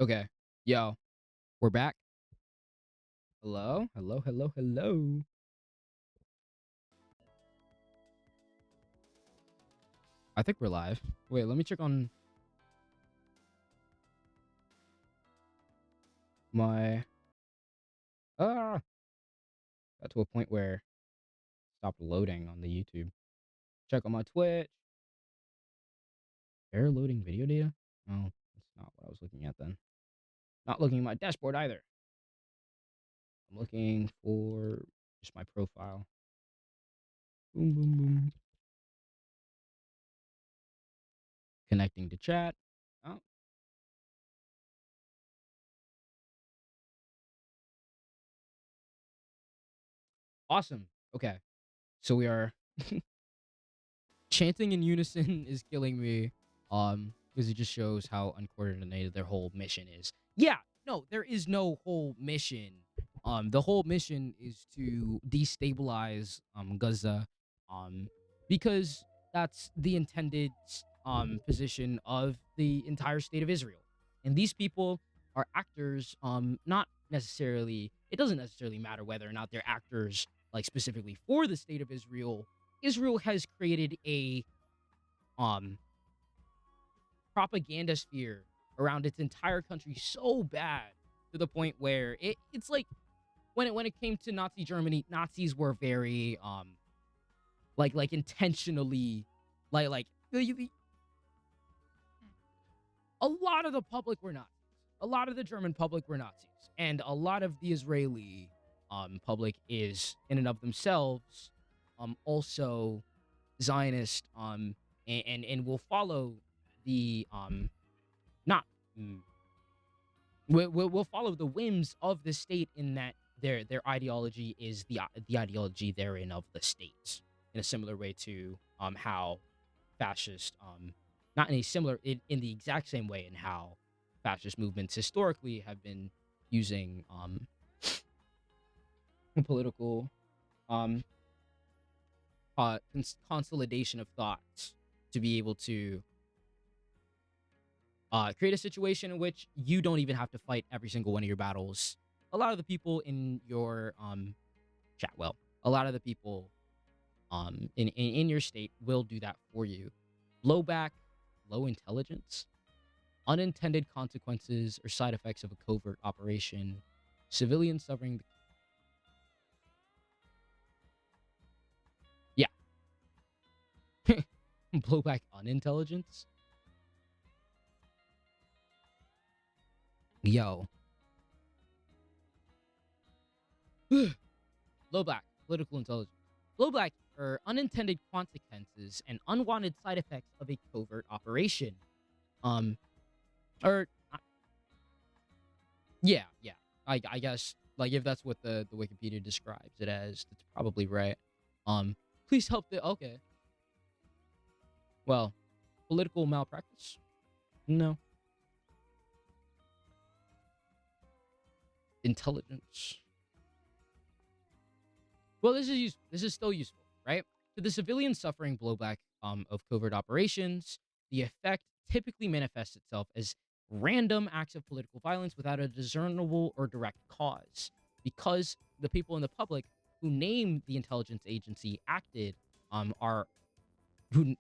Okay. Yo, we're back. Hello? Hello, hello, hello. I think we're live. Wait, let me check on my got to a point where it stopped loading on the YouTube. Check on my Twitch. Error loading video data? No, that's not what I was looking at then. Not looking at my dashboard either. I'm looking for just my profile. Boom, boom, boom. Connecting to chat. Oh, awesome. Okay. So we are chanting in unison is killing me. Because it just shows how uncoordinated their whole mission is. Yeah, no, there is no whole mission. The whole mission is to destabilize Gaza, um, because that's the intended position of the entire state of Israel. And these people are actors, not necessarily. It doesn't necessarily matter whether or not they're actors like specifically for the state of Israel. Israel has created a um propaganda sphere around its entire country so bad to the point where it's like when it came to Nazi Germany, Nazis were very like intentionally like a lot of the public were Nazis. A lot of the German public were Nazis. And a lot of the Israeli public is in and of themselves also Zionist and will follow the not will follow the whims of the state in that their ideology is the ideology therein of the state in a similar way to how fascist not in a similar in the exact same way in how fascist movements historically have been using political um consolidation of thoughts to be able to create a situation in which you don't even have to fight every single one of your battles. A lot of the people in your chat, well, a lot of the people in your state will do that for you. Blowback, low intelligence, unintended consequences or side effects of a covert operation, civilians suffering. Yeah, blowback, unintelligence. Yo, blowback, political intelligence. Blowback are unintended consequences and unwanted side effects of a covert operation. Um, or yeah. I guess like if that's what the Wikipedia describes it as, that's probably right. Um, please help the okay. Well, political malpractice? No. Intelligence. Well, this is still useful, right? To the civilian suffering blowback of covert operations, the effect typically manifests itself as random acts of political violence without a discernible or direct cause, because the people in the public who name the intelligence agency acted are who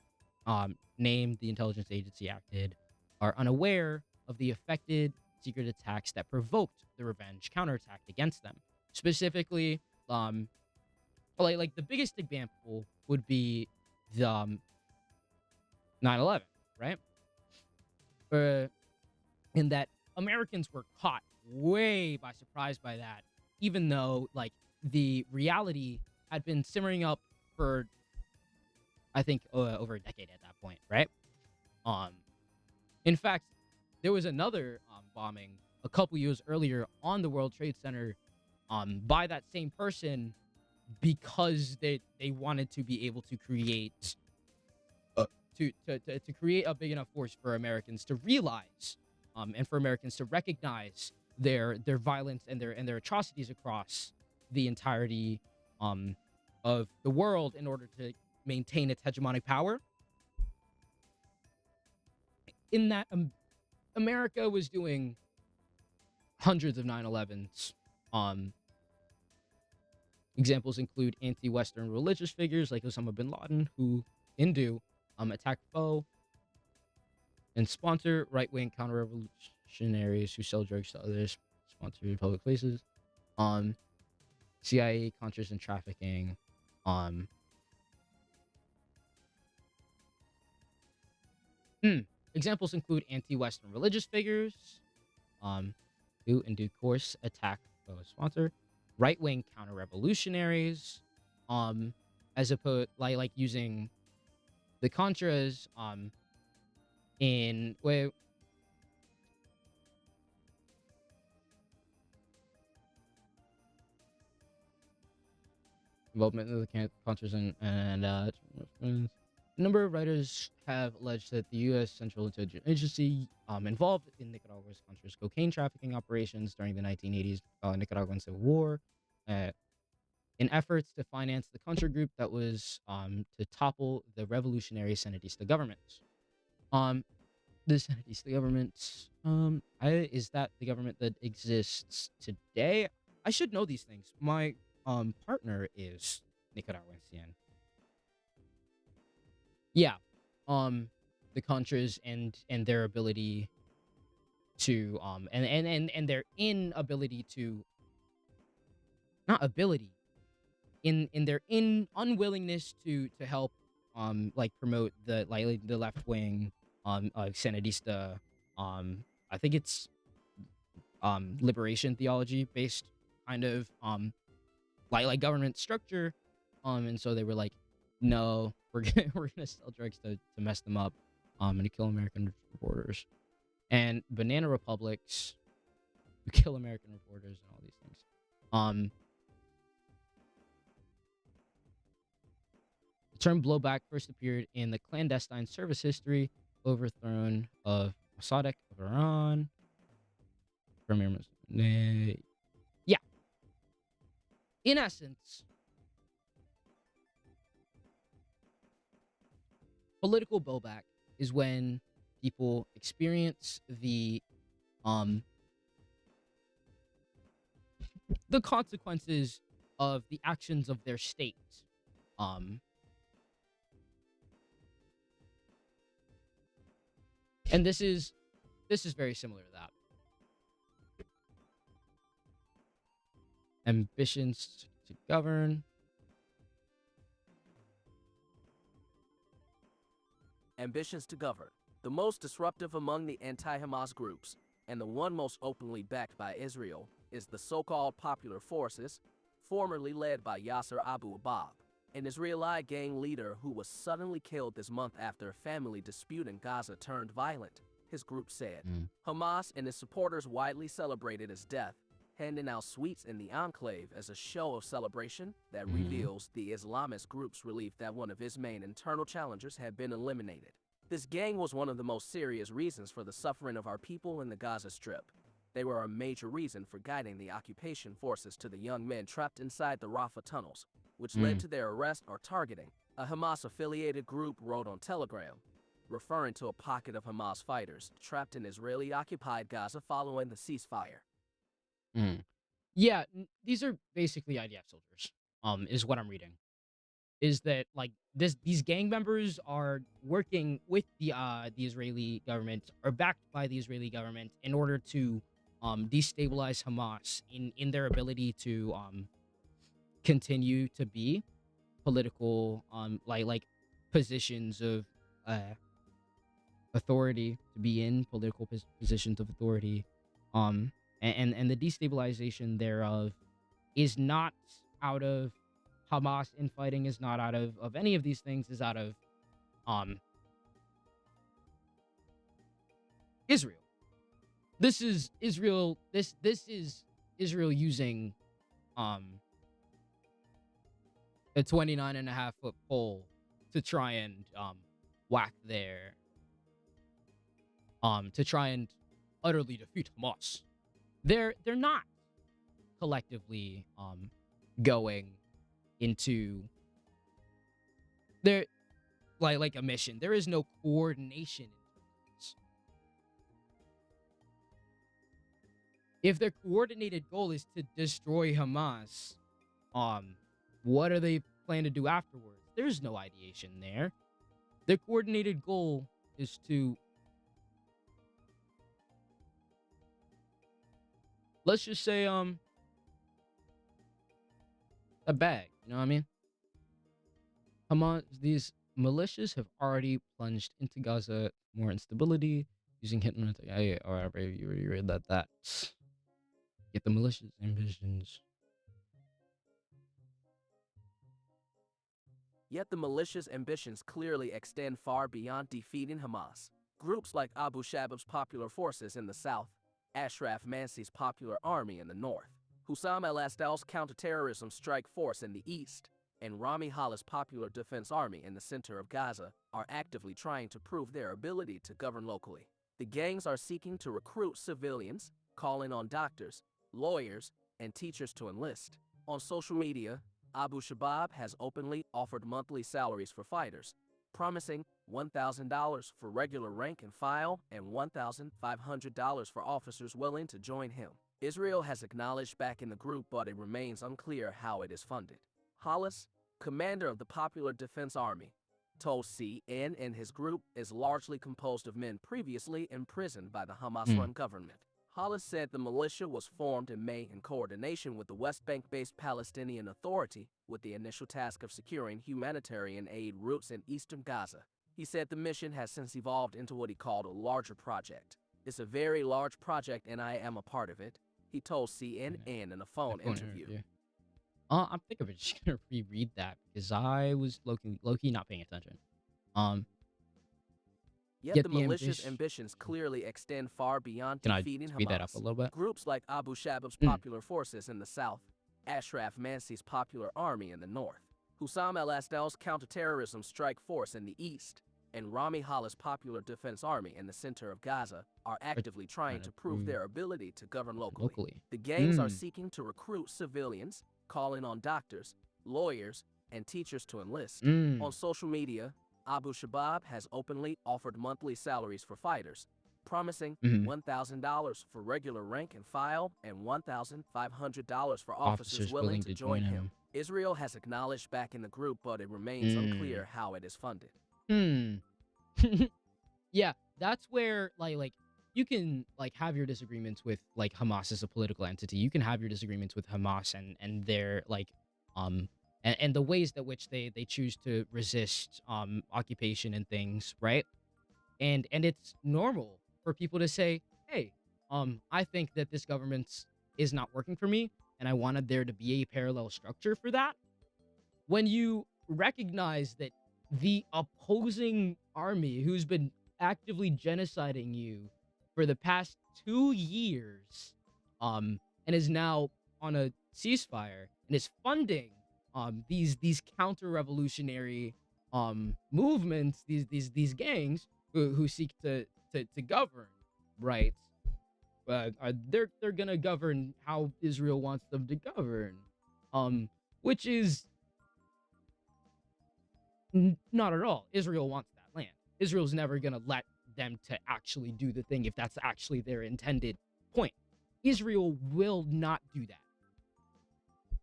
named the intelligence agency acted are unaware of the affected secret attacks that provoked the revenge counterattack against them. Specifically, um, like the biggest example would be the 9/11, right? Uh, in that Americans were caught way by surprise by that, even though like the reality had been simmering up for I think over a decade at that point, right? Um, in fact, there was another bombing a couple years earlier on the World Trade Center by that same person because they wanted to be able to create to create a big enough force for Americans to realize and for Americans to recognize their violence and their atrocities across the entirety of the world in order to maintain its hegemonic power. In that America was doing hundreds of 9/11s. Examples include anti-Western religious figures like Osama bin Laden, who Hindu attack foe, and sponsor right-wing counter-revolutionaries who sell drugs to others, sponsor public places. CIA, Contras, and trafficking. Examples include anti-Western religious figures, who in due course attack foe sponsor, right-wing counter-revolutionaries, as opposed like using the Contras, in involvement of the Contras and a number of writers have alleged that the U.S. Central Intelligence Agency involved in Nicaragua's Contras cocaine trafficking operations during the 1980s Nicaraguan Civil War, in efforts to finance the Contra group that was to topple the revolutionary Sandinista government. The Sandinista government, is that the government that exists today? I should know these things. My partner is Nicaraguan. Yeah. The Contras and their ability to and their inability to, not ability, in their unwillingness to help like promote the the left wing Sandinista, I think it's liberation theology based kind of like government structure, and so they were like, no, we're gonna sell drugs to mess them up, and to kill American reporters, and banana republics who kill American reporters and all these things. The term blowback first appeared in the clandestine service history overthrown of Mossadegh of Iran. Yeah. In essence, political blowback is when people experience the consequences of the actions of their state. And this is very similar to that. Ambitions to govern. Ambitions to govern, the most disruptive among the anti-Hamas groups, and the one most openly backed by Israel, is the so-called Popular Forces, formerly led by Yasser Abu Abab, an Israeli gang leader who was suddenly killed this month after a family dispute in Gaza turned violent, his group said. Hamas and its supporters widely celebrated his death, handing out sweets in the enclave as a show of celebration that reveals the Islamist group's relief that one of his main internal challengers had been eliminated. This gang was one of the most serious reasons for the suffering of our people in the Gaza Strip. They were a major reason for guiding the occupation forces to the young men trapped inside the Rafah tunnels, which led to their arrest or targeting, a Hamas-affiliated group wrote on Telegram, referring to a pocket of Hamas fighters trapped in Israeli-occupied Gaza following the ceasefire. Yeah, these are basically IDF soldiers, is what I'm reading. Is that like these gang members are working with the Israeli government, or backed by the Israeli government, in order to destabilize Hamas in their ability to continue to be political like positions of authority, to be in political positions of authority, and the destabilization thereof is not out of Hamas infighting, is not out of any of these things, is out of Israel. This is Israel. This is Israel using a 29.5-foot pole to try and whack their to try and utterly defeat Hamas. They're not collectively going into their like a mission. There is no coordination. If their coordinated goal is to destroy Hamas, um, what are they planning to do afterwards? There's no ideation there. Their coordinated goal is to, let's just say, a bag. You know what I mean? Hamas, these militias have already plunged into Gaza more instability using hypnotic. Or whatever you already read that. Get the militias ambitions. Yet the militia's ambitions clearly extend far beyond defeating Hamas. Groups like Abu Shabab's Popular Forces in the south, Ashraf Mansi's Popular Army in the north, Hussam al-Asdal's Counterterrorism Strike Force in the east, and Rami Hala's Popular Defense Army in the center of Gaza are actively trying to prove their ability to govern locally. The gangs are seeking to recruit civilians, calling on doctors, lawyers, and teachers to enlist. On social media, Abu Shabab has openly offered monthly salaries for fighters, promising $1,000 for regular rank and file and $1,500 for officers willing to join him. Israel has acknowledged backing the group, but it remains unclear how it is funded. Hollis, commander of the Popular Defense Army, told CNN his group is largely composed of men previously imprisoned by the Hamas-run government. Hollis said the militia was formed in May in coordination with the West Bank-based Palestinian Authority with the initial task of securing humanitarian aid routes in eastern Gaza. He said the mission has since evolved into what he called a larger project. It's a very large project and I am a part of it, he told CNN in a phone interview. I'm thinking of just gonna reread that because I was low-key not paying attention. Yet Yet the the militia's ambitions clearly extend far beyond Can I defeating speed that up a Hamas. little bit? Groups like Abu Shabab's Popular Forces in the south, Ashraf Mansi's Popular Army in the north, Hussam al-Asdal's Counterterrorism Strike Force in the east, and Rami Hala's Popular Defense Army in the center of Gaza are actively trying to prove their ability to govern locally. The gangs are seeking to recruit civilians, calling on doctors, lawyers, and teachers to enlist. On social media, Abu Shabab has openly offered monthly salaries for fighters, promising $1,000 for regular rank and file and $1,500 for officers willing to join him. Israel has acknowledged backing the group, but it remains unclear how it is funded. Yeah, that's where like you can like have your disagreements with like Hamas as a political entity. You can have your disagreements with Hamas and their like and the ways that which they choose to resist occupation and things, right? And it's normal for people to say, "Hey, I think that this government is not working for me and I wanted there to be a parallel structure for that." When you recognize that the opposing army who's been actively genociding you for the past 2 years and is now on a ceasefire and is funding these counter-revolutionary movements, these gangs who seek to govern, right? They're gonna govern how Israel wants them to govern, which is not at all. Israel wants that land. Israel's never gonna let them to actually do the thing if that's actually their intended point. Israel will not do that.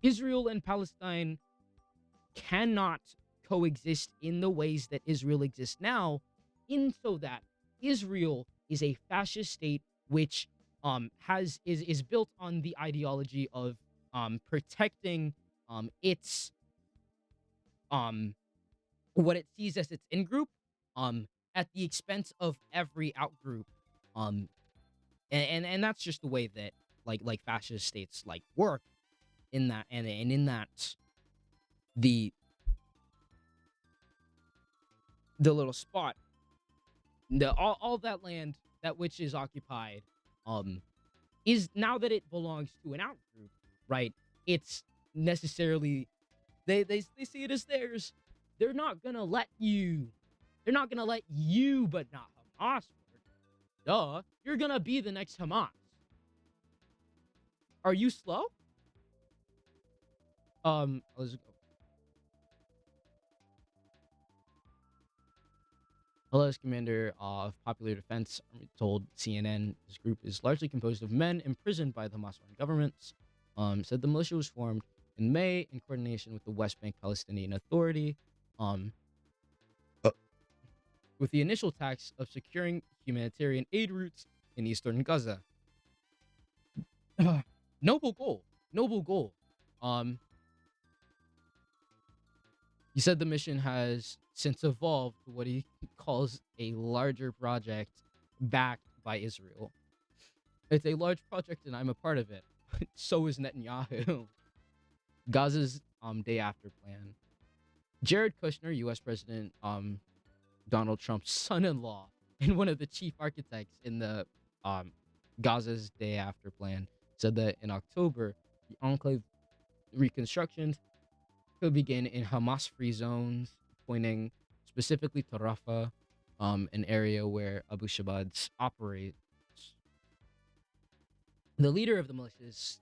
Israel and Palestine cannot coexist in the ways that Israel exists now, in so that Israel is a fascist state which is built on the ideology of protecting its what it sees as its in-group at the expense of every out-group, and that's just the way that like fascist states like work in that, and in that the little spot, all that land that which is occupied is, now that it belongs to an out-group, right? It's necessarily, they see it as theirs. They're not gonna let you, but not Hamas work. Duh, you're gonna be the next Hamas. Are you slow? Let's go. Hamas commander of Popular Defense Army told CNN his group is largely composed of men imprisoned by the Hamas-run governments. Said the militia was formed in May in coordination with the West Bank Palestinian Authority, um, with the initial task of securing humanitarian aid routes in eastern Gaza. Noble goal. Noble goal. He said the mission has since evolved to what he calls a larger project backed by Israel. It's a large project and I'm a part of it. So is Netanyahu. Gaza's day after plan. Jared Kushner, U.S. President Donald Trump's son-in-law and one of the chief architects in the Gaza's day after plan, said that in October, the enclave reconstruction could begin in Hamas-free zones, pointing specifically to Rafah, an area where Abu Shabab operates. The leader of the militias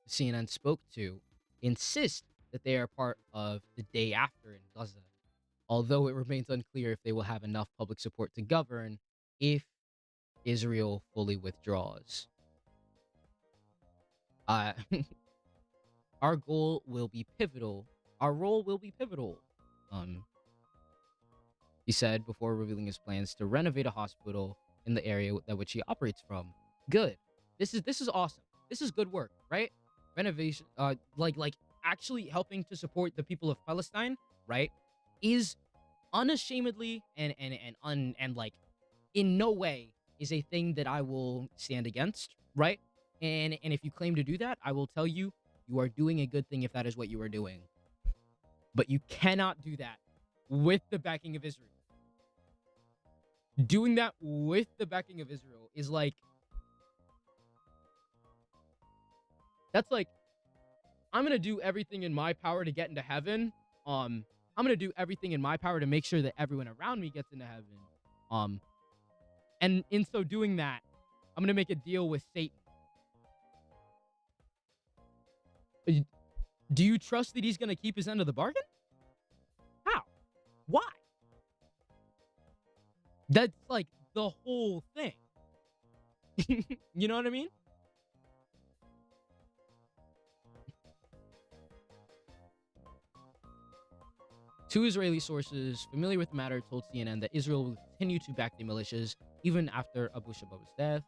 CNN spoke to insists that they are part of the day after in Gaza, although it remains unclear if they will have enough public support to govern if Israel fully withdraws. Our goal will be pivotal. Our role will be pivotal. He said before revealing his plans to renovate a hospital in the area that which he operates from. Good. This is awesome. This is good work, right? Renovation, like actually helping to support the people of Palestine, right? Is unashamedly and like in no way is a thing that I will stand against, right? And if you claim to do that, I will tell you you are doing a good thing if that is what you are doing. But you cannot do that with the backing of Israel. Doing that with the backing of Israel is like, that's like, I'm going to do everything in my power to get into heaven. I'm going to do everything in my power to make sure that everyone around me gets into heaven. And in so doing that, I'm going to make a deal with Satan. Do you trust that he's going to keep his end of the bargain? How? Why? That's like the whole thing. You know what I mean? Two Israeli sources familiar with the matter told CNN that Israel will continue to back the militias even after Abu Shabab's death.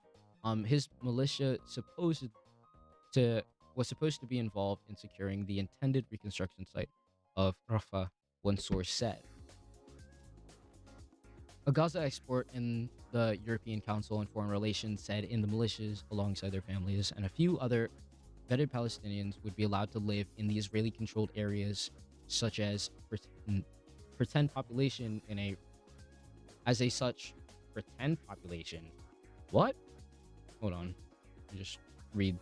His militia was supposed to be involved in securing the intended reconstruction site of Rafah, one source said. A Gaza expert in the European Council on Foreign Relations said in the militias, alongside their families and a few other vetted Palestinians, would be allowed to live in the Israeli-controlled areas, such as pretend population as a such pretend population. What? Hold on. Just read.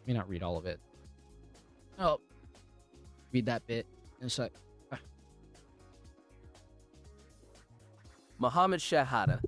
May not read all of it. Oh, read that bit in a sec. Mohammed Shahada,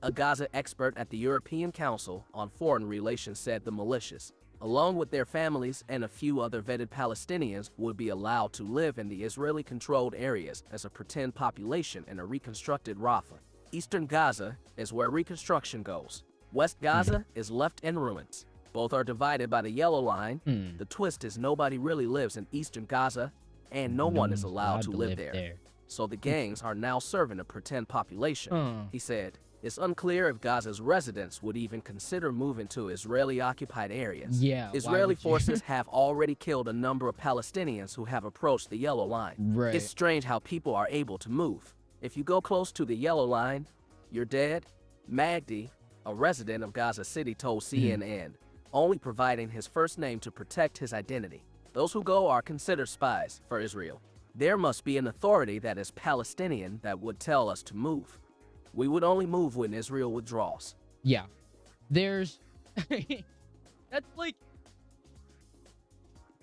a Gaza expert at the European Council on Foreign Relations, said the militias, along with their families and a few other vetted Palestinians, would be allowed to live in the Israeli-controlled areas as a pretend population in a reconstructed Rafah. Eastern Gaza is where reconstruction goes. West Gaza is left in ruins. Both are divided by the yellow line. The twist is nobody really lives in Eastern Gaza, and no one is allowed to live there. So the gangs are now serving a pretend population. He said, it's unclear if Gaza's residents would even consider moving to Israeli-occupied areas. Yeah, Israeli forces have already killed a number of Palestinians who have approached the yellow line. Right. It's strange how people are able to move. If you go close to the yellow line, you're dead. Magdi, a resident of Gaza City, told CNN, only providing his first name to protect his identity. Those who go are considered spies for Israel. There must be an authority that is Palestinian that would tell us to move. We would only move when Israel withdraws. Yeah. There's that's like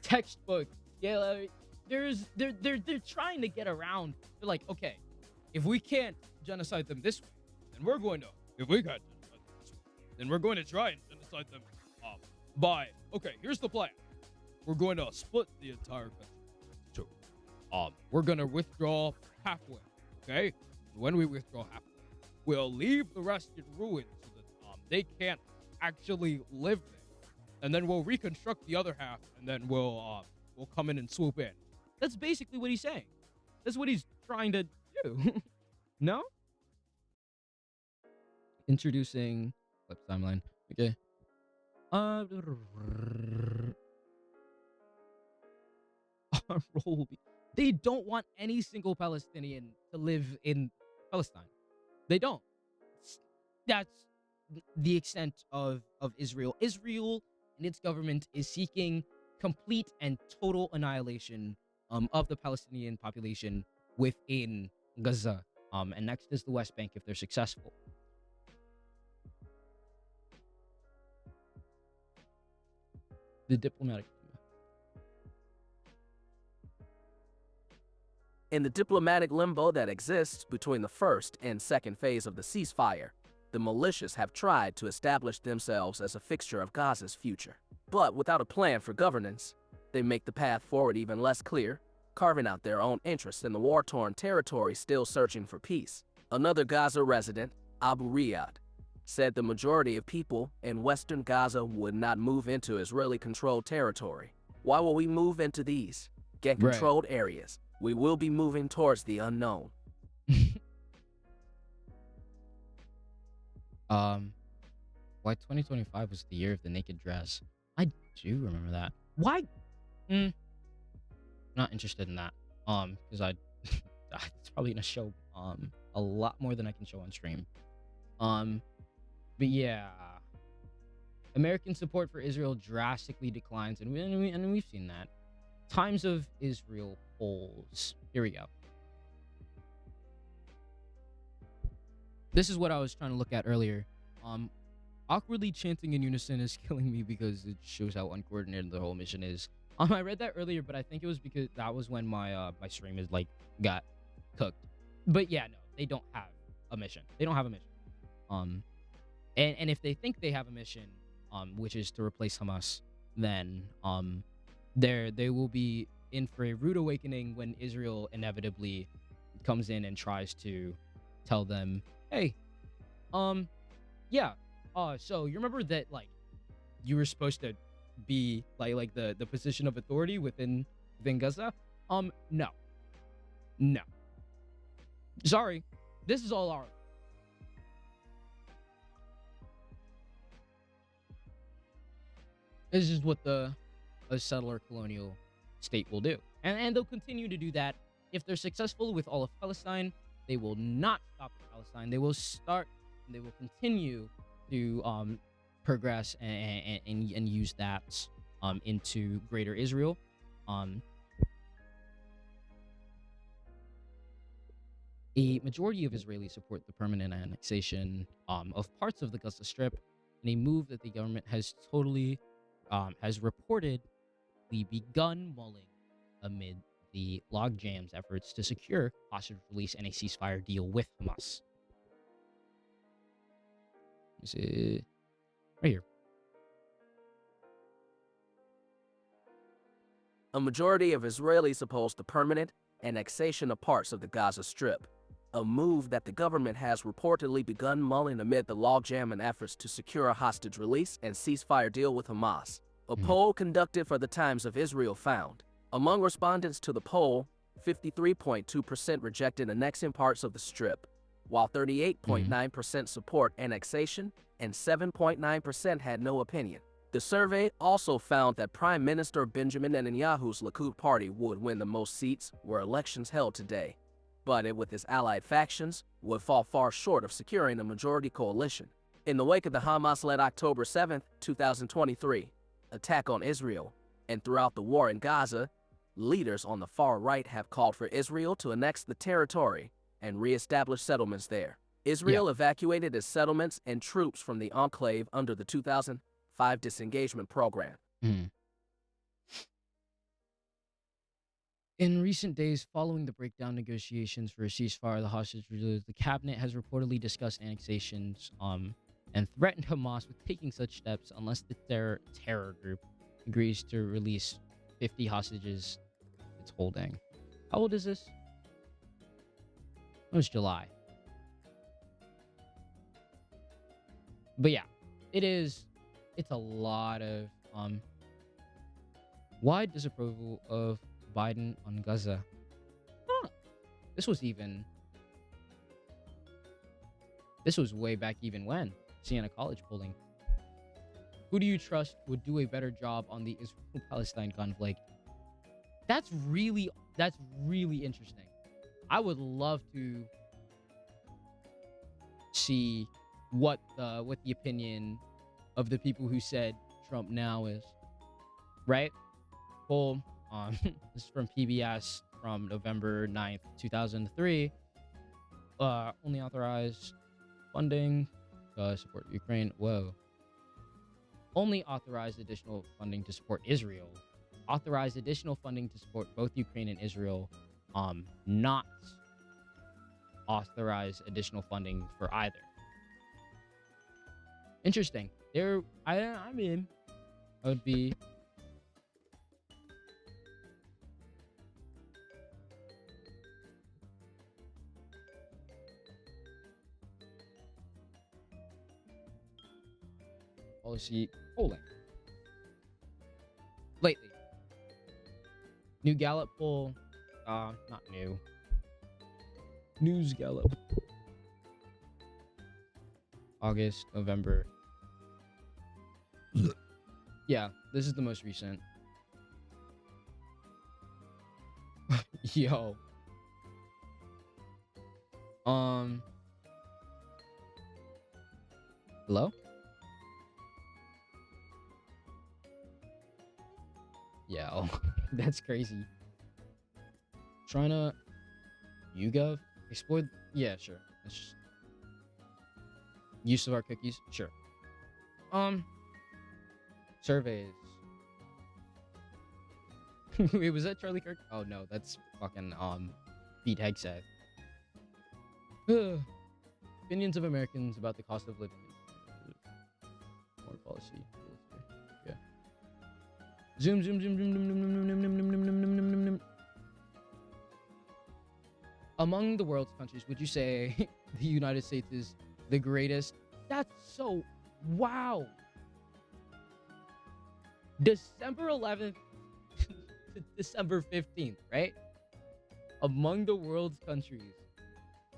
textbook. Yeah, like, they're trying to get around. They're like, okay, if we can't genocide them this way, then we're going to. If we can't genocide them this way, then we're going to try and genocide them by. Okay, here's the plan. We're going to split the entire country. We're gonna withdraw halfway. Okay, when we withdraw halfway, we'll leave the rest in ruins so that they can't actually live there, and then we'll reconstruct the other half, and then we'll come in and swoop in. That's basically what he's saying. That's what he's trying to do. No? Introducing clip timeline. Okay. They don't want any single Palestinian to live in Palestine. They don't. That's the extent of Israel. Israel and its government is seeking complete and total annihilation of the Palestinian population within Gaza. And next is the West Bank if they're successful. The diplomatic. In the diplomatic limbo that exists between the first and second phase of the ceasefire, the militias have tried to establish themselves as a fixture of Gaza's future. But without a plan for governance, they make the path forward even less clear, carving out their own interests in the war-torn territory still searching for peace. Another Gaza resident, Abu Riyad, said the majority of people in western Gaza would not move into Israeli-controlled territory. Why will we move into these gang-controlled areas? We will be moving towards the unknown. Why 2025 was the year of the naked dress? I do remember that. Why? Not interested in that. Because it's probably gonna show a lot more than I can show on stream. But yeah, American support for Israel drastically declines, and we've seen that. Times of Israel polls. Here we go. This is what I was trying to look at earlier. Awkwardly chanting in unison is killing me because it shows how uncoordinated the whole mission is. I read that earlier, but I think it was because that was when my stream is got cooked. But yeah, no, they don't have a mission. They don't have a mission. And if they think they have a mission, which is to replace Hamas, then they will be in for a rude awakening when Israel inevitably comes in and tries to tell them, hey, yeah, so you remember that you were supposed to be like the position of authority within Gaza? No. Sorry, this is all ours. This is what a settler colonial state will do. And they'll continue to do that. If they're successful with all of Palestine, they will not stop at Palestine. They will continue to progress and use that into greater Israel. A majority of Israelis support the permanent annexation of parts of the Gaza Strip, in a move that the government has reportedly begun mulling amid the logjam's efforts to secure hostage release and a ceasefire deal with Hamas. Is it right here? A majority of Israelis oppose the permanent annexation of parts of the Gaza Strip, a move that the government has reportedly begun mulling amid the logjam and efforts to secure a hostage release and ceasefire deal with Hamas. A poll conducted for the Times of Israel found, among respondents to the poll, 53.2% rejected annexing parts of the Strip, while 38.9% support annexation and 7.9% had no opinion. The survey also found that Prime Minister Benjamin Netanyahu's Likud party would win the most seats were elections held today, but it, with its allied factions, would fall far short of securing a majority coalition. In the wake of the Hamas-led October 7, 2023, attack on Israel, and throughout the war in Gaza, leaders on the far right have called for Israel to annex the territory and re-establish settlements there. Israel evacuated its settlements and troops from the enclave under the 2005 disengagement program. In recent days, following the breakdown negotiations for a ceasefire, the hostage release, the cabinet has reportedly discussed annexations and threatened Hamas with taking such steps unless the terror group agrees to release 50 hostages it's holding. How old is this? It was July. But yeah, it is. It's a lot of wide disapproval of Biden on Gaza. Huh. This was even. This was way back even when Siena College polling. Who do you trust would do a better job on the Israel-Palestine conflict? That's really interesting. I would love to see what the opinion of the people who said Trump now is. Right? Poll this is from PBS from November 9th, 2003. Only authorized funding support Ukraine. Whoa. Only authorized additional funding to support Israel. Authorized additional funding to support both Ukraine and Israel. Not authorize additional funding for either. Interesting. I mean, I would be. Policy polling. Lately. New Gallup poll. Not new. News Gallup. August, November. Yeah, this is the most recent. Yo. Hello? Yeah, oh, that's crazy. Trying to YouGov explore. Yeah, sure. That's just use of our cookies. Sure. Surveys. Wait, was that Charlie Kirk? Oh no, that's fucking Pete Hegseth. Opinions of Americans about the cost of living. More policy. Yeah. Zoom. Among the world's countries, would you say the United States is the greatest? That's so wow. December 11th to December 15th, right? Among the world's countries,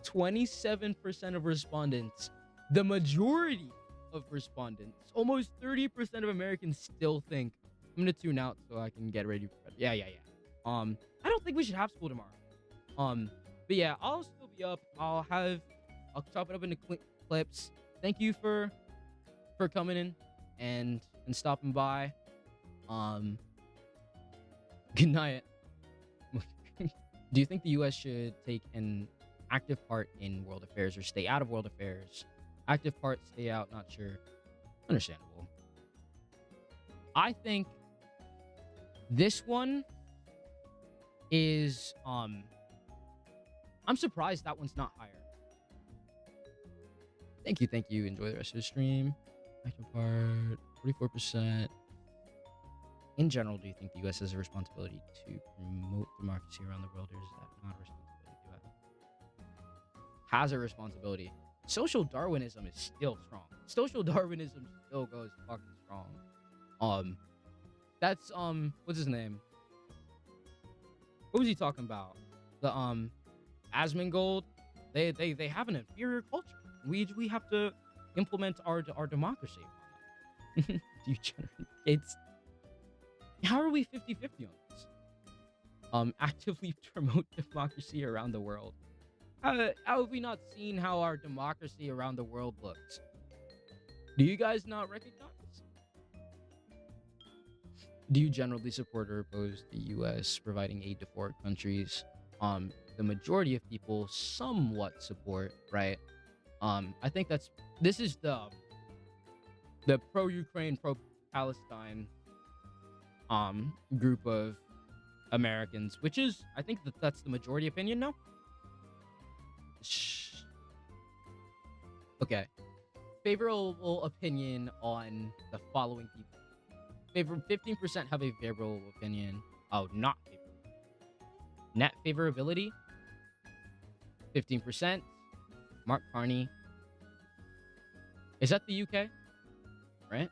27% of respondents, the majority of respondents, almost 30% of Americans still think. I'm gonna tune out so I can get ready for. Yeah. I don't think we should have school tomorrow. But yeah, I'll still be up. I'll chop it up into clips. Thank you for coming in and stopping by. Good night. Do you think the U.S. should take an active part in world affairs or stay out of world affairs? Active part, stay out, not sure. Understandable. I think this one is I'm surprised that one's not higher. Thank you. Enjoy the rest of the stream. Active part, 44%. In general, do you think the U.S. has a responsibility to promote democracy around the world, or is that not a responsibility to have? Has a responsibility. Social Darwinism is still strong. Social Darwinism still goes fucking strong. That's what's his name? What was he talking about? The Asmongold. They have an inferior culture. We have to implement our democracy upon that. It's how are we 50-50 on this? Actively promote democracy around the world. How have we not seen how our democracy around the world looks? Do you guys not recognize? Do you generally support or oppose the U.S. providing aid to foreign countries? The majority of people somewhat support, right? I think this is the pro-Ukraine, pro-Palestine group of Americans, which is, I think that's the majority opinion now. Okay. Favorable opinion on the following people. 15% have a favorable opinion. Oh, not favorable. Net favorability, 15%. Mark Carney. Is that the UK? Right?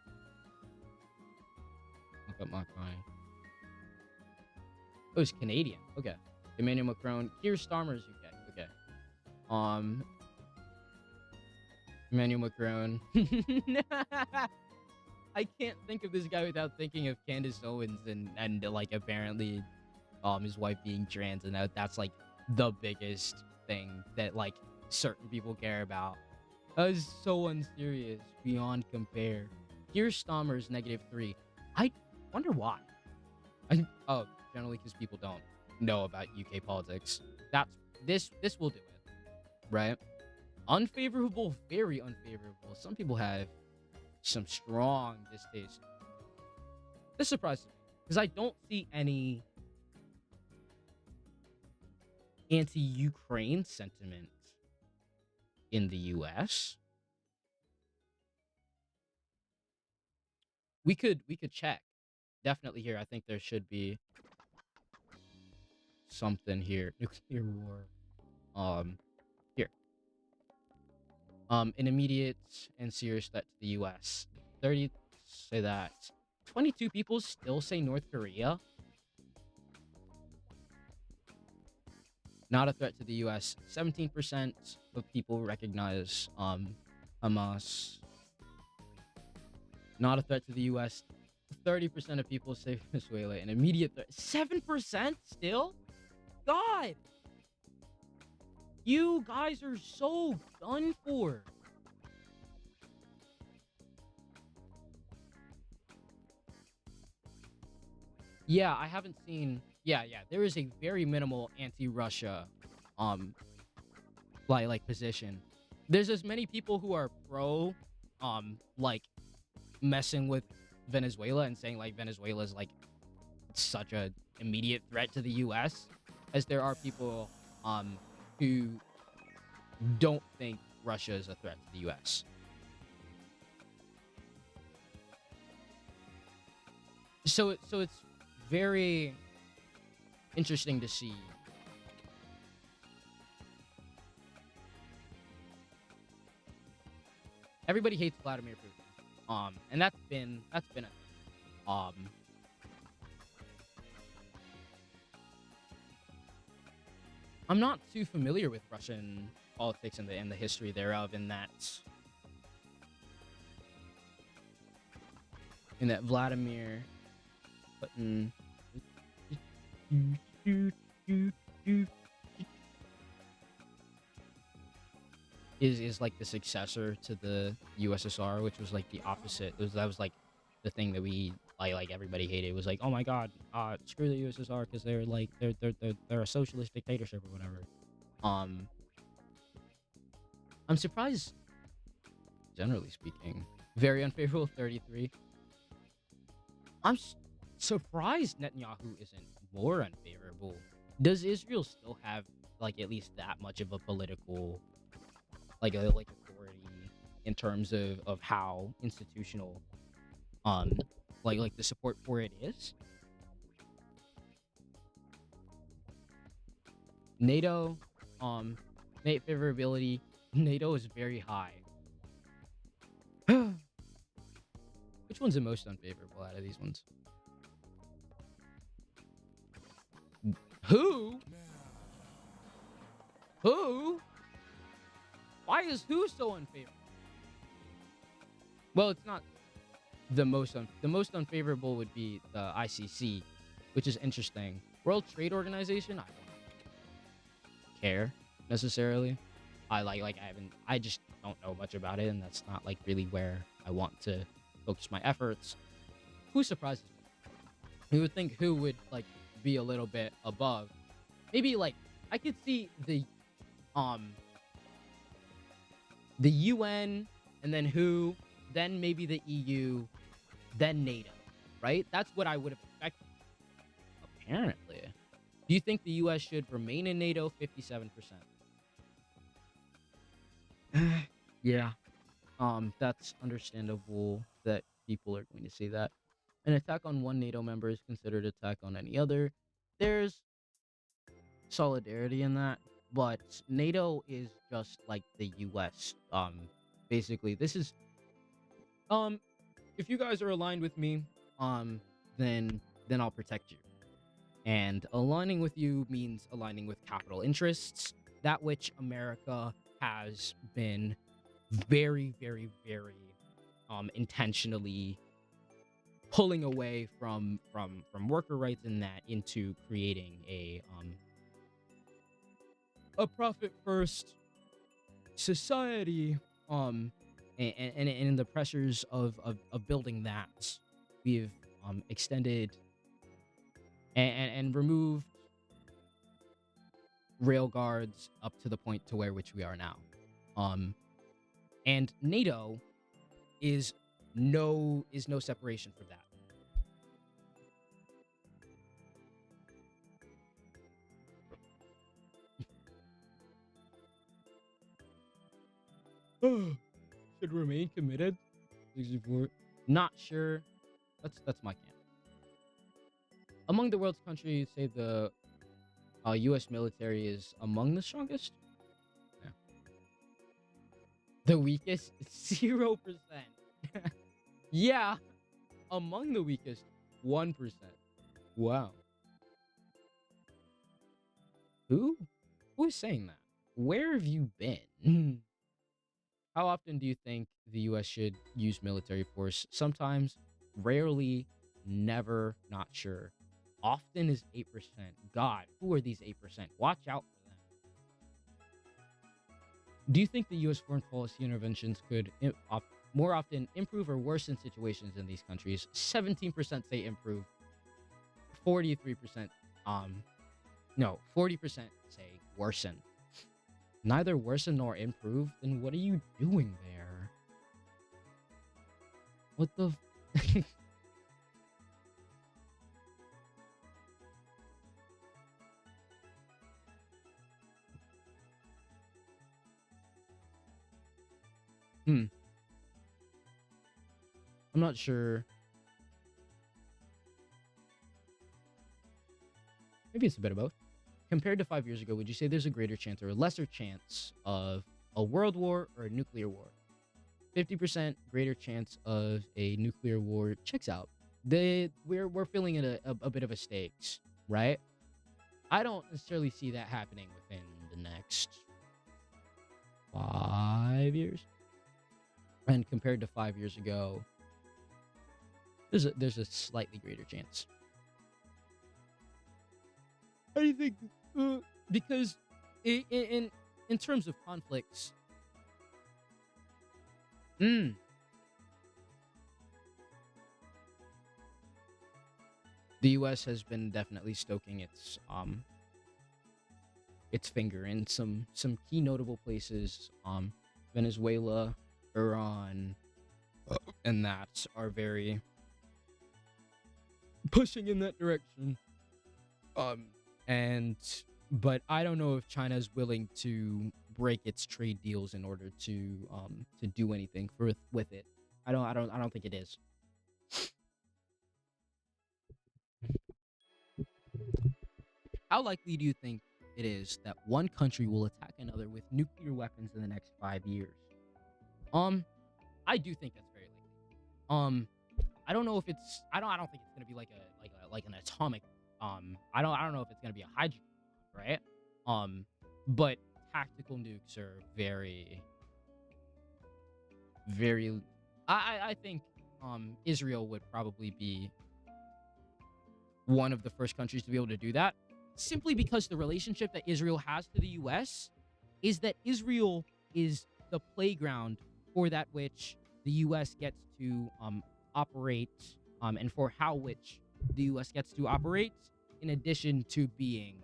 Look up Macron. Oh, it's Canadian. Okay. Emmanuel Macron. Keir Starmer is UK. Okay. Emmanuel Macron. I can't think of this guy without thinking of Candace Owens and like apparently his wife being trans, and that's like the biggest thing that like certain people care about. That is so unserious beyond compare. Keir Starmer is -3. I wonder why. Oh, generally because people don't know about UK politics. That's this will do it, right? Unfavorable, very unfavorable. Some people have some strong distaste. This surprises me because I don't see any anti-Ukraine sentiment in the U.S. We could check. Definitely here. I think there should be something here. Nuclear war. Here. An immediate and serious threat to the U.S. 30 say that. 22 people still say North Korea. Not a threat to the U.S. 17% of people recognize Hamas. Not a threat to the U.S. 30% of people say Venezuela an immediate threat. 7% still? God! You guys are so done for. Yeah, I haven't seen. Yeah. There is a very minimal anti-Russia, like position. There's as many people who are pro, like messing with Venezuela and saying like Venezuela is like such a immediate threat to the U.S. as there are people, who don't think Russia is a threat to the U.S. So it's very interesting to see. Everybody hates Vladimir Putin, and that's been a I'm not too familiar with Russian politics and the history thereof. In that Vladimir Putin is like the successor to the USSR, which was like the opposite. That was like the thing that we like everybody hated. It was like, oh my god, screw the USSR because they're like they're a socialist dictatorship or whatever. Um, I'm surprised, generally speaking, very unfavorable 33. I'm surprised Netanyahu isn't more unfavorable. Does Israel still have like at least that much of a political like authority in terms of how institutional like the support for it is? NATO NATO favorability. NATO is very high. Which one's the most unfavorable out of these ones? Who? Who? Why is who so unfavorable? Well, it's not the most the most unfavorable would be the ICC, which is interesting. World Trade Organization, I don't care necessarily. I just don't know much about it, and that's not like really where I want to focus my efforts. Who surprises me? You would think who would like be a little bit above. Maybe like I could see the UN, and then who, then maybe the EU, then NATO, right? That's what I would have expected. Apparently. Do you think the US should remain in NATO? 57%. Yeah. That's understandable that people are going to say that. An attack on one NATO member is considered an attack on any other. There's solidarity in that, but NATO is just like the US. Basically, this is Um, if you guys are aligned with me, then I'll protect you. And aligning with you means aligning with capital interests, that which America has been very, very, very intentionally pulling away from worker rights and that into creating a profit first society. And in the pressures of building that, we've extended and removed rail guards up to the point to where which we are now. Um, and NATO is no separation from that. Should remain committed. 64. Not sure. That's my camp. Among the world's countries, say the U.S. military is among the strongest. Yeah. The weakest, 0%. Yeah, among the weakest, 1%. Wow. Who? Who is saying that? Where have you been? How often do you think the U.S. should use military force? Sometimes, rarely, never, not sure. Often is 8%. God, who are these 8%? Watch out for them. Do you think the U.S. foreign policy interventions could more often improve or worsen situations in these countries? 17% say improve. 43%, no, 40% say worsen. Neither worsen nor improve, then what are you doing there? What the hmm. I'm not sure. Maybe it's a bit of both. Compared to 5 years ago, would you say there's a greater chance or a lesser chance of a world war or a nuclear war? 50% greater chance of a nuclear war checks out. We're feeling it a bit of a stakes, right? I don't necessarily see that happening within the next 5 years. And compared to 5 years ago, there's a slightly greater chance. How do you think? Because in terms of conflicts, the U.S. has been definitely stoking its finger in some key notable places. Venezuela, Iran, and that are very pushing in that direction. And but I don't know if China's willing to break its trade deals in order to do anything with it. I don't think it is. How likely do you think it is that one country will attack another with nuclear weapons in the next 5 years? Um, I do think that's very likely. I don't know if it's I don't think it's gonna be like an atomic. I don't know if it's gonna be a hydrogen, right? But tactical nukes are very, very. I think Israel would probably be one of the first countries to be able to do that, simply because the relationship that Israel has to the U.S. is that Israel is the playground for that which the U.S. gets to operate, and for how which the U.S. gets to operate, in addition to being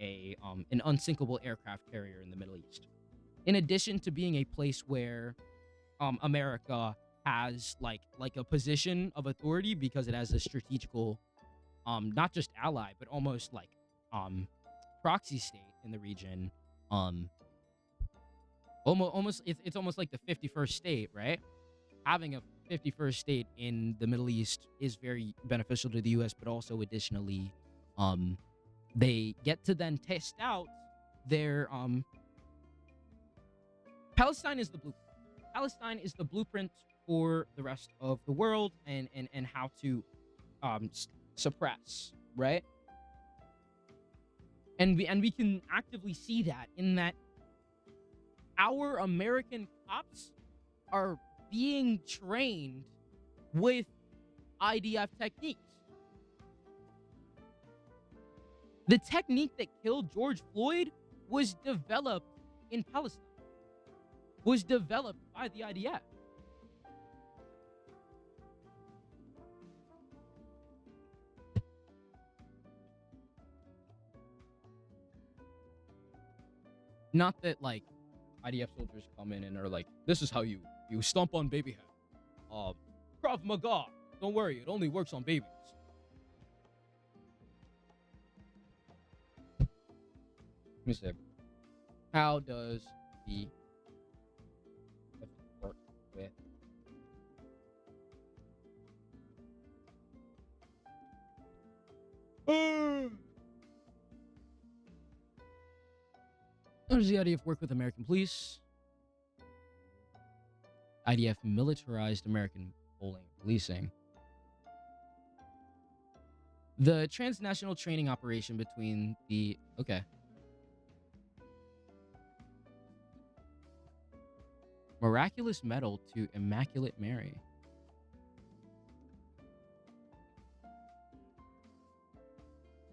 an unsinkable aircraft carrier in the Middle East. In addition to being a place where America has like a position of authority because it has a strategical not just ally but almost like proxy state in the region. Almost it's almost like the 51st state, right? Having a 51st state in the Middle East is very beneficial to the US, but also additionally they get to then test out their Palestine is the blueprint for the rest of the world, and how to suppress, right? And we can actively see that in that our American cops are being trained with IDF techniques. The technique that killed George Floyd was developed in Palestine, was developed by the IDF. Not that like IDF soldiers come in and are like, this is how you stomp on baby head. Krav Maga. Don't worry, it only works on babies. Let me see. How does the work with how does the IDF work with American police? IDF militarized American policing. The transnational training operation between the... Okay. Miraculous medal to Immaculate Mary.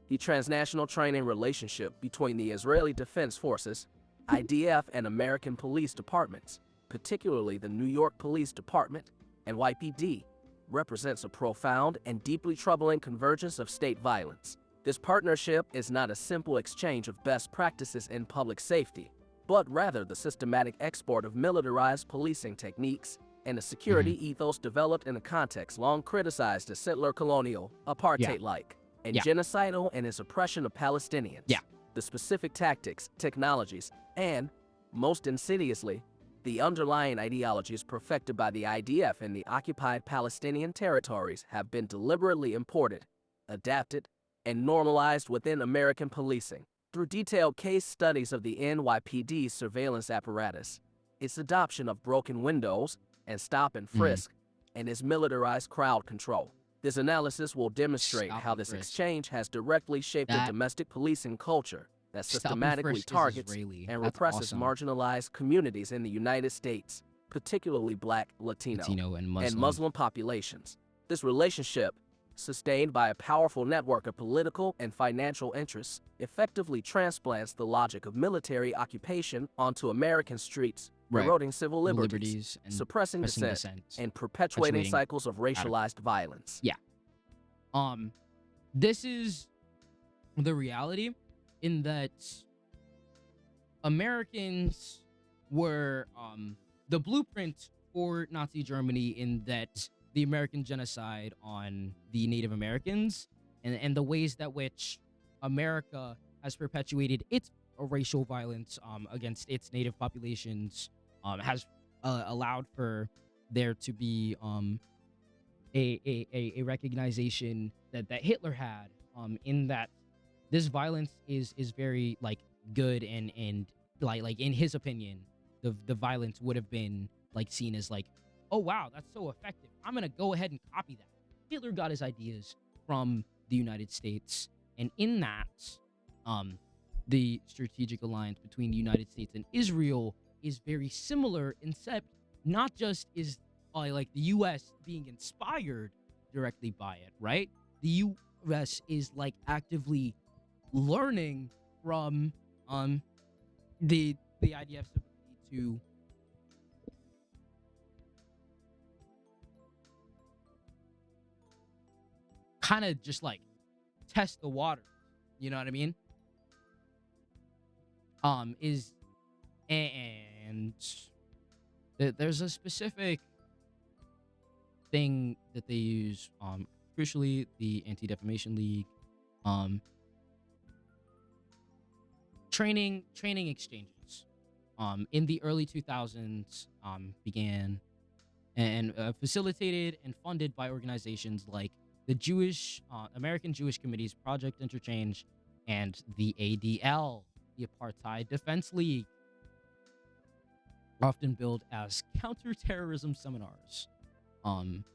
The transnational training relationship between the Israeli Defense Forces, IDF, and American police departments, particularly the New York Police Department, NYPD, represents a profound and deeply troubling convergence of state violence. This partnership is not a simple exchange of best practices in public safety, but rather the systematic export of militarized policing techniques and a security ethos developed in a context long criticized as settler colonial, apartheid-like, and genocidal in its oppression of Palestinians. The specific tactics, technologies, and, most insidiously, the underlying ideologies perfected by the IDF in the occupied Palestinian territories have been deliberately imported, adapted, and normalized within American policing. Through detailed case studies of the NYPD's surveillance apparatus, its adoption of broken windows and stop and frisk, and its militarized crowd control. This analysis will demonstrate how this exchange has directly shaped the domestic policing culture that systematically targets and represses marginalized communities in the United States, particularly Black, Latino, and Muslim populations. This relationship, sustained by a powerful network of political and financial interests, effectively transplants the logic of military occupation onto American streets, eroding civil liberties and suppressing dissent, and perpetuating cycles of racialized violence. This is the reality, in that Americans were the blueprint for Nazi Germany, in that the American genocide on the Native Americans and the ways that which America has perpetuated its racial violence against its native populations has allowed for there to be a recognition that Hitler had, in that this violence is very like good, and like in his opinion the violence would have been like seen as like, oh wow, that's so effective, I'm gonna go ahead and copy that. Hitler got his ideas from the United States, and in that the strategic alliance between the United States and Israel is very similar, except not just is like the US being inspired directly by it, right? The US is like actively learning from the IDF's ability to kind of just like test the water, you know what I mean? There's a specific thing that they use, crucially the Anti-Defamation League, training exchanges in the early 2000s began and facilitated and funded by organizations like the American Jewish Committee's Project Interchange and the ADL, the Apartheid Defense League, often billed as counterterrorism seminars. Um,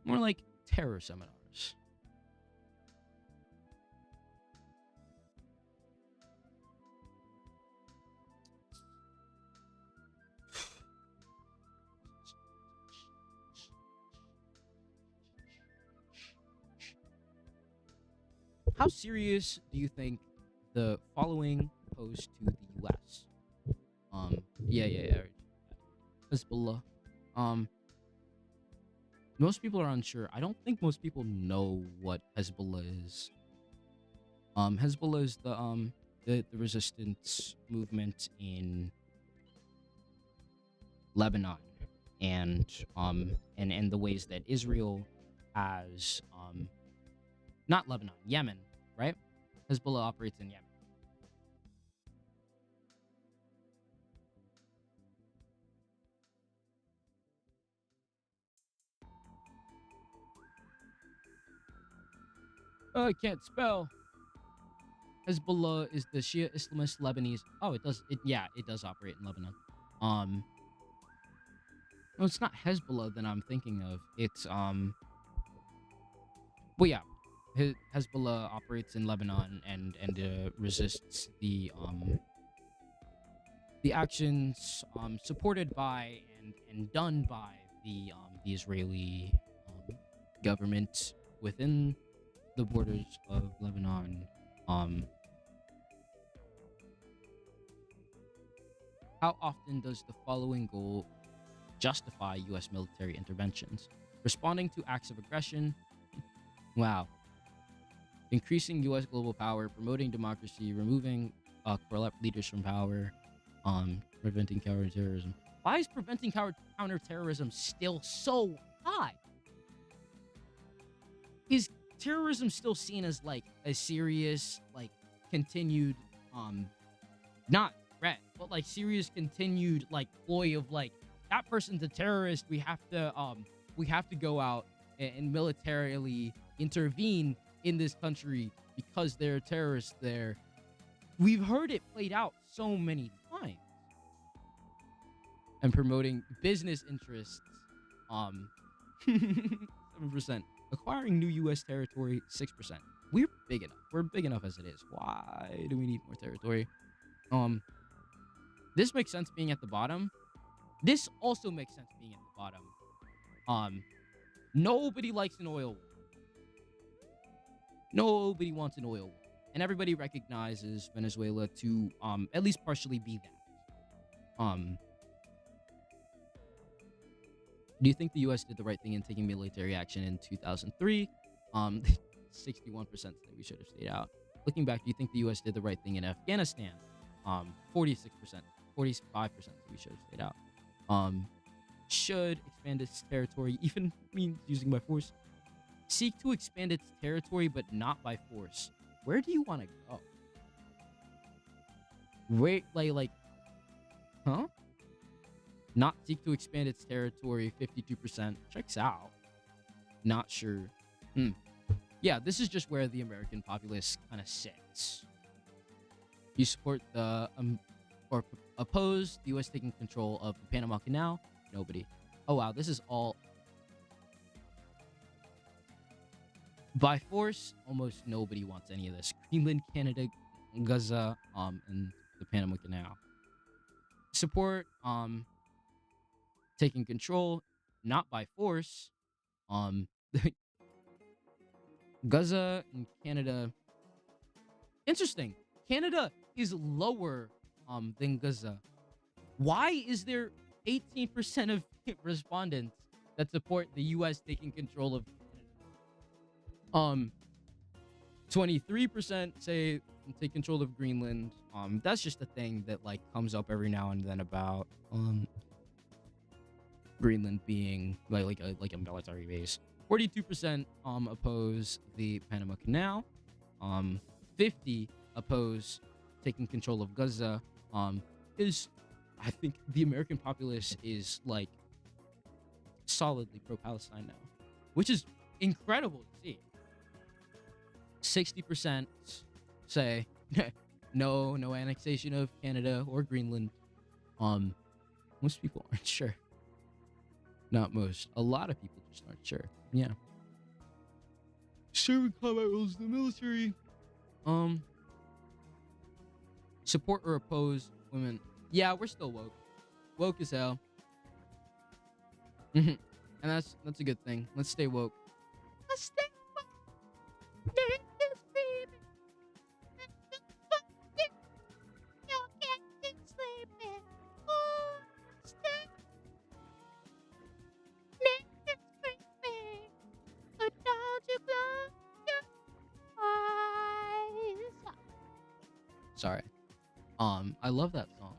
more like terror seminars. How serious do you think the following pose to the U.S.? Yeah. Hezbollah. Um, most people are unsure. I don't think most people know what Hezbollah is. Hezbollah is the resistance movement in Lebanon, and and the ways that Israel has not Lebanon, Yemen, right? Hezbollah operates in Yemen. I can't spell. Hezbollah is the Shia Islamist Lebanese. Oh, it does. It does operate in Lebanon. No, it's not Hezbollah that I'm thinking of. It's well, yeah, Hezbollah operates in Lebanon and resists the actions supported by and done by the Israeli government within the borders of Lebanon. How often does the following goal justify U.S. military interventions? Responding to acts of aggression. Wow. Increasing U.S. global power, promoting democracy, removing corrupt leaders from power, preventing counterterrorism. Why is preventing counterterrorism still so high? Is terrorism still seen as like a serious, like continued, not threat, but like serious continued like ploy of like that person's a terrorist. We have to go out and militarily intervene in this country because there are terrorists there. We've heard it played out so many times. And promoting business interests, 7%. Acquiring new U.S. territory, 6%. We're big enough. We're big enough as it is. Why do we need more territory? This makes sense being at the bottom. This also makes sense being at the bottom. Nobody likes an oil war. Nobody wants an oil war. And everybody recognizes Venezuela to at least partially be that. Do you think the U.S. did the right thing in taking military action in 2003? 61% say we should have stayed out. Looking back, do you think the U.S. did the right thing in Afghanistan? 46%, 45% say we should have stayed out. Should expand its territory, even means using by force. Seek to expand its territory, but not by force. Where do you want to go? Wait, huh? Not seek to expand its territory, 52%. Checks out. Not sure. Yeah, this is just where the American populace kind of sits. You support the or oppose the U.S. taking control of the Panama Canal? Nobody. Oh wow, this is all by force. Almost nobody wants any of this. Greenland, Canada, Gaza, and the Panama Canal. Support taking control, not by force. Gaza and Canada. Interesting. Canada is lower than Gaza. Why is there 18% of respondents that support the U.S. taking control of Canada? 23% say take control of Greenland. That's just a thing that like comes up every now and then about Greenland being like a military base. 42% oppose the Panama Canal. 50 oppose taking control of Gaza. Is I think the American populace is like solidly pro-Palestine now, which is incredible to see. 60% say no annexation of Canada or Greenland. Most people aren't sure. Not most. A lot of people just aren't sure. Yeah. Serving combat roles in the military. Support or oppose women. Yeah, we're still woke. Woke as hell. And that's a good thing. Let's stay woke. Let's stay woke. Sorry. I love that song.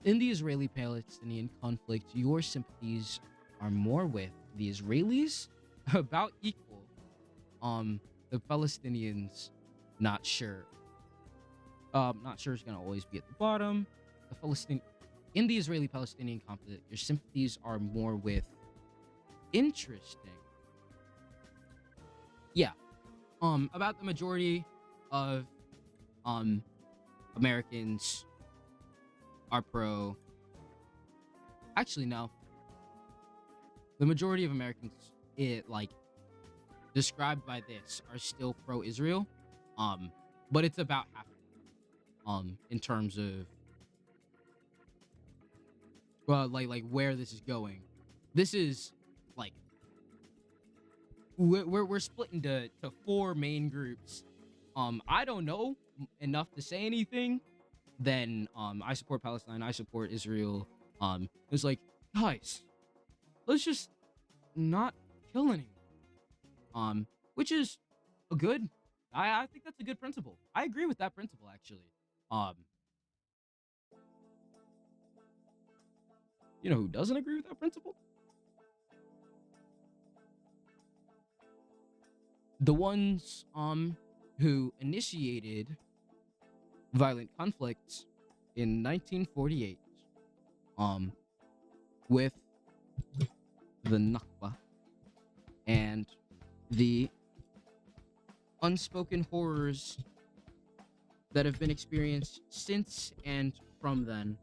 In the Israeli-Palestinian conflict, your sympathies are more with the Israelis, about equal. The Palestinians, not sure. Not sure is gonna always be at the bottom. In the Israeli-Palestinian conflict, your sympathies are more with interesting. Yeah. About the majority of Americans are pro. Actually, no. The majority of Americans, described by this, are still pro-Israel. But it's about half. In terms of where this is going. This is like we're split into four main groups. I don't know enough to say anything. Then I support Palestine, I support Israel. It's like, guys, let's just not kill anyone. Which is a good I think that's a good principle. I agree with that principle actually. You know who doesn't agree with that principle? The ones who initiated violent conflicts in 1948 with the Nakba and the unspoken horrors that have been experienced since and from then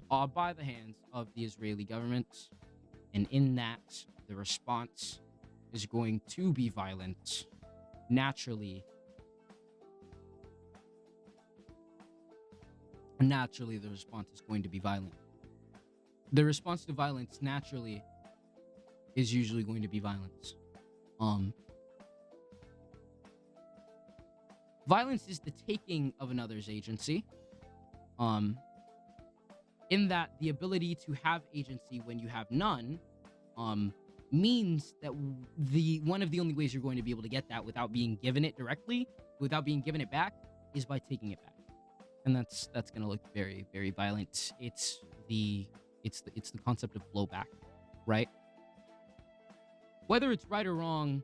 by the hands of the Israeli government. And in that, the response is going to be violent. Naturally, the response is going to be violent. The response to violence naturally is usually going to be violence. Violence is the taking of another's agency. In that the ability to have agency when you have none, means that one of the only ways you're going to be able to get that without being given it directly, without being given it back, is by taking it back. And that's going to look very, very violent. It's the concept of blowback, right? Whether it's right or wrong,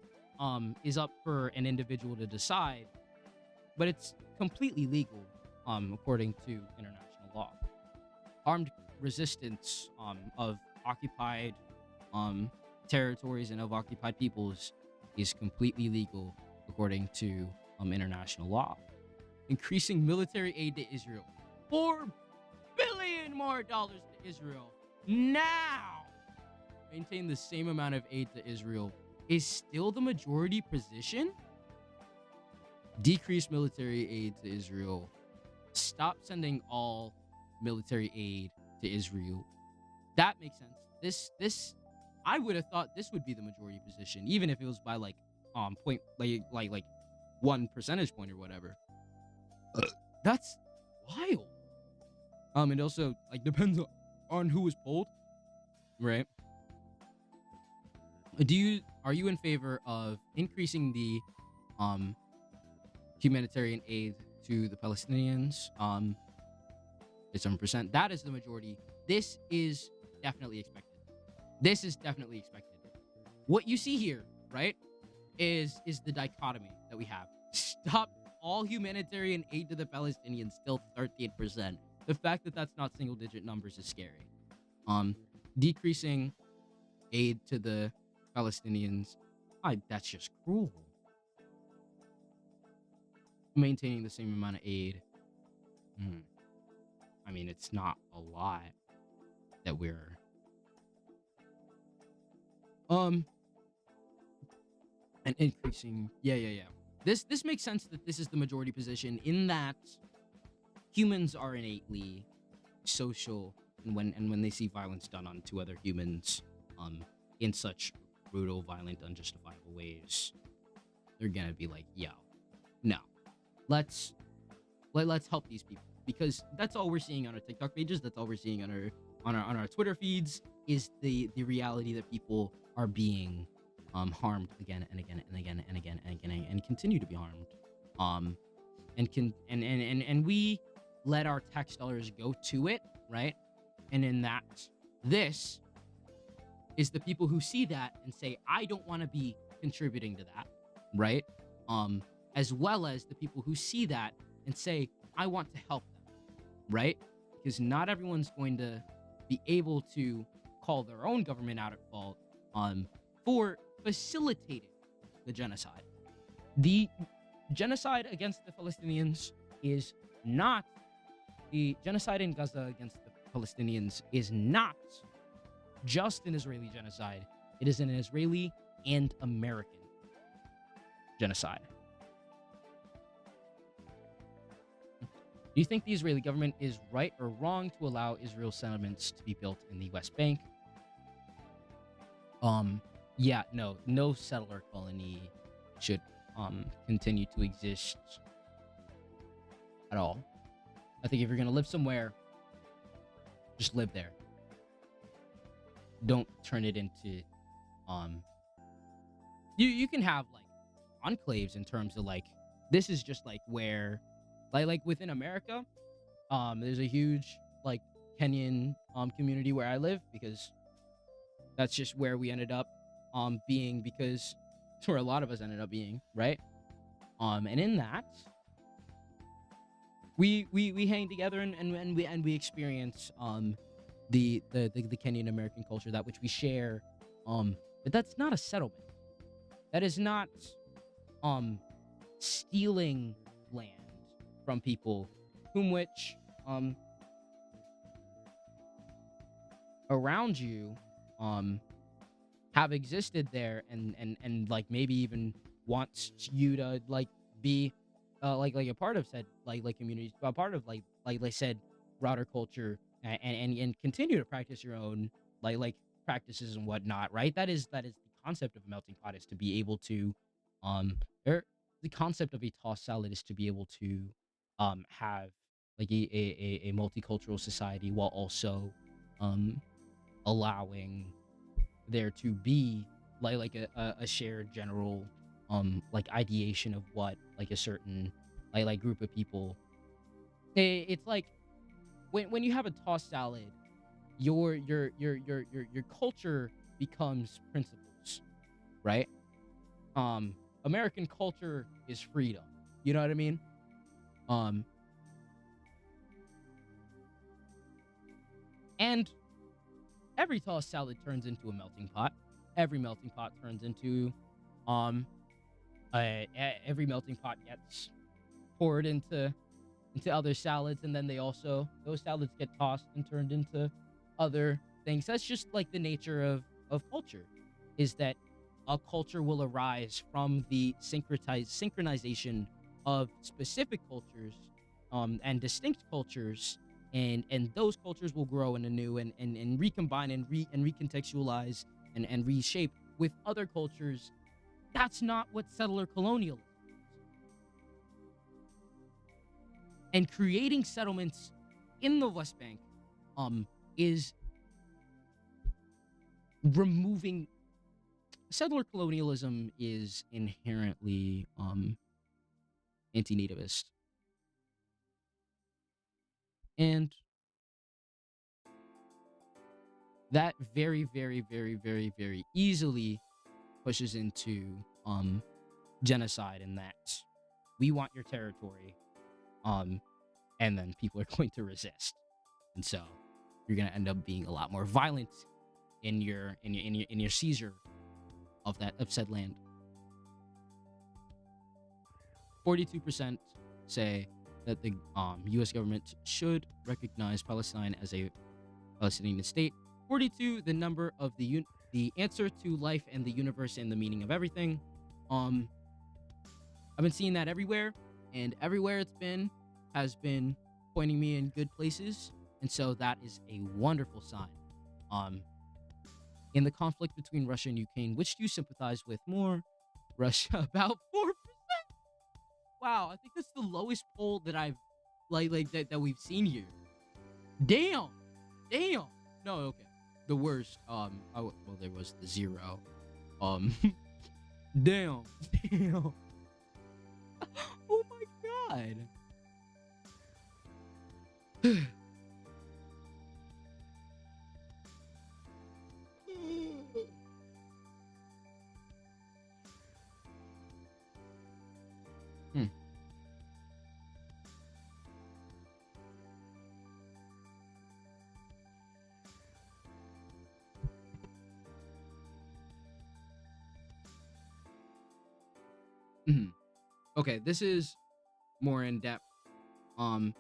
is up for an individual to decide, but it's completely legal, according to international law. Armed resistance of occupied territories and of occupied peoples is completely legal according to international law. Increasing military aid to Israel. $4 billion more dollars to Israel now. Maintain the same amount of aid to Israel is still the majority position. Decrease military aid to Israel. Stop sending all military aid to Israel. That makes sense. This I would have thought this would be the majority position, even if it was by like 1 percentage point or whatever. That's wild. It also depends on who was polled, right? Are you in favor of increasing the humanitarian aid to the Palestinians? It's 7%. That is the majority. This is definitely expected. What you see here, right, is the dichotomy that we have. Stop all humanitarian aid to the Palestinians, still 13%. The fact that that's not single-digit numbers is scary. Decreasing aid to the Palestinians, that's just cruel. Maintaining the same amount of aid. I mean, it's not a lot that we're Um, and increasing. Yeah. This makes sense that this is the majority position in that humans are innately social, and when they see violence done onto other humans, um, in such brutal, violent, unjustifiable ways, they're gonna be like, "Yo, no, let's let's help these people," because that's all we're seeing on our TikTok pages. That's all we're seeing on our Twitter feeds is the reality that people are being harmed again and again and again and again and again and continue to be harmed. Um, and can and we let our tax dollars go to it, right? And in that, this is the people who see that and say, I don't want to be contributing to that, right? As well as the people who see that and say, I want to help them, right? Because not everyone's going to be able to call their own government out at fault for facilitating the genocide. The genocide against the Palestinians is not the genocide in Gaza against the Palestinians is not just an Israeli genocide. It is an Israeli and American genocide. Do you think the Israeli government is right or wrong to allow Israel settlements to be built in the West Bank? Yeah, no settler colony should continue to exist at all. I think if you're gonna live somewhere, just live there. Don't turn it into you can have like enclaves in terms of like this is just like where like within America, there's a huge like Kenyan community where I live because that's just where we ended up being because it's where a lot of us ended up being, right? And in that we hang together and we experience the Kenyan American culture, that which we share, but that's not a settlement. That is not stealing land from people whom which around you have existed there and like maybe even wants you to like be like a part of said like communities, a part of like I said broader culture, and continue to practice your own like practices and whatnot, right? That is the concept of a melting pot, is to be able to or the concept of a tossed salad is to be able to have like a multicultural society while also allowing there to be like a shared general like ideation of what like a certain like group of people. It's like when you have a tossed salad, your culture becomes principles, right? American culture is freedom. You know what I mean? Um, and every tossed salad turns into a melting pot. Every melting pot turns into um every melting pot gets poured into other salads, and then those salads get tossed and turned into other things. That's just like the nature of culture, is that a culture will arise from the synchronization of specific cultures and distinct cultures, and those cultures will grow in anew and recombine and recontextualize and reshape with other cultures. That's not what settler colonialism is. And creating settlements in the West Bank is removing. Settler colonialism is inherently anti-nativist, and that very very very very very easily pushes into genocide, in that we want your territory, and then people are going to resist, and so you're going to end up being a lot more violent in your seizure of said land. 42% say that the U.S. government should recognize Palestine as a Palestinian state. 42, the number of the the answer to life and the universe and the meaning of everything. Um, I've been seeing that everywhere, and everywhere it's been has been pointing me in good places, and so that is a wonderful sign. Um, in the conflict between Russia and Ukraine, which do you sympathize with more? Russia, about 4%. Wow, I think that's the lowest poll that I've that we've seen here. Damn, damn. No, okay. The worst. Oh, well, there was the 0. Um, damn, damn. Oh my god. Hmm. Mhm. Okay, this is more in depth. Um,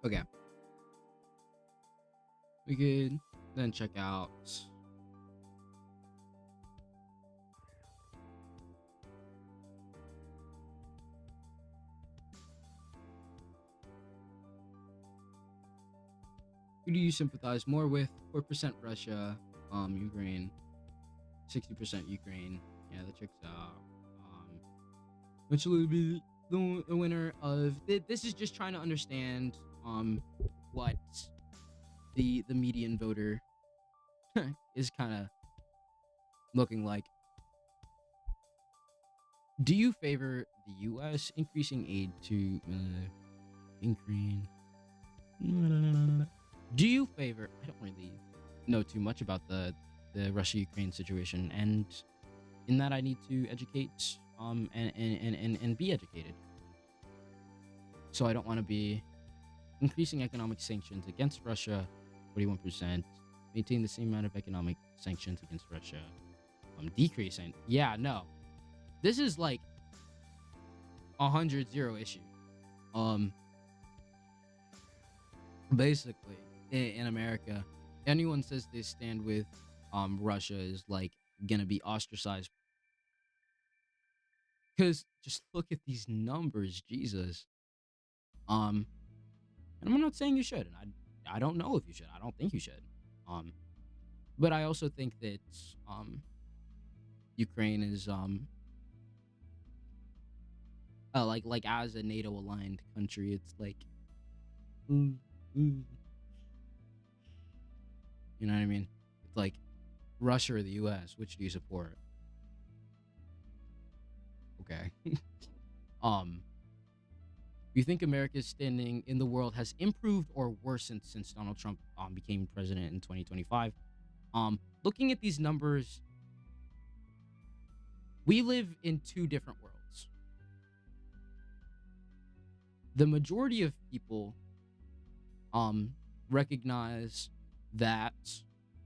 okay, we could then check out. Who do you sympathize more with? 4% Russia, Ukraine, 60% Ukraine. Yeah, that checks out. Which will be the winner of this is just trying to understand what the median voter is kind of looking like. Do you favor the U.S. increasing aid to Ukraine? Do you favor? I don't really know too much about the Russia-Ukraine situation, and in that I need to educate and be educated. So I don't want to be increasing economic sanctions against Russia, 41%, maintain the same amount of economic sanctions against Russia, decreasing. Yeah, no, this is like 100-0 issue. Basically, in America, anyone says they stand with Russia is like gonna be ostracized. Because just look at these numbers, Jesus. Um, and I'm not saying you should, and I don't know if you should. I don't think you should. Um, but I also think that Ukraine is like as a NATO aligned country, it's like mm, mm, you know what I mean? It's like Russia or the US, which do you support? Okay. um you think America's standing in the world has improved or worsened since Donald Trump became president in 2025? Looking at these numbers, we live in two different worlds. The majority of people um recognize that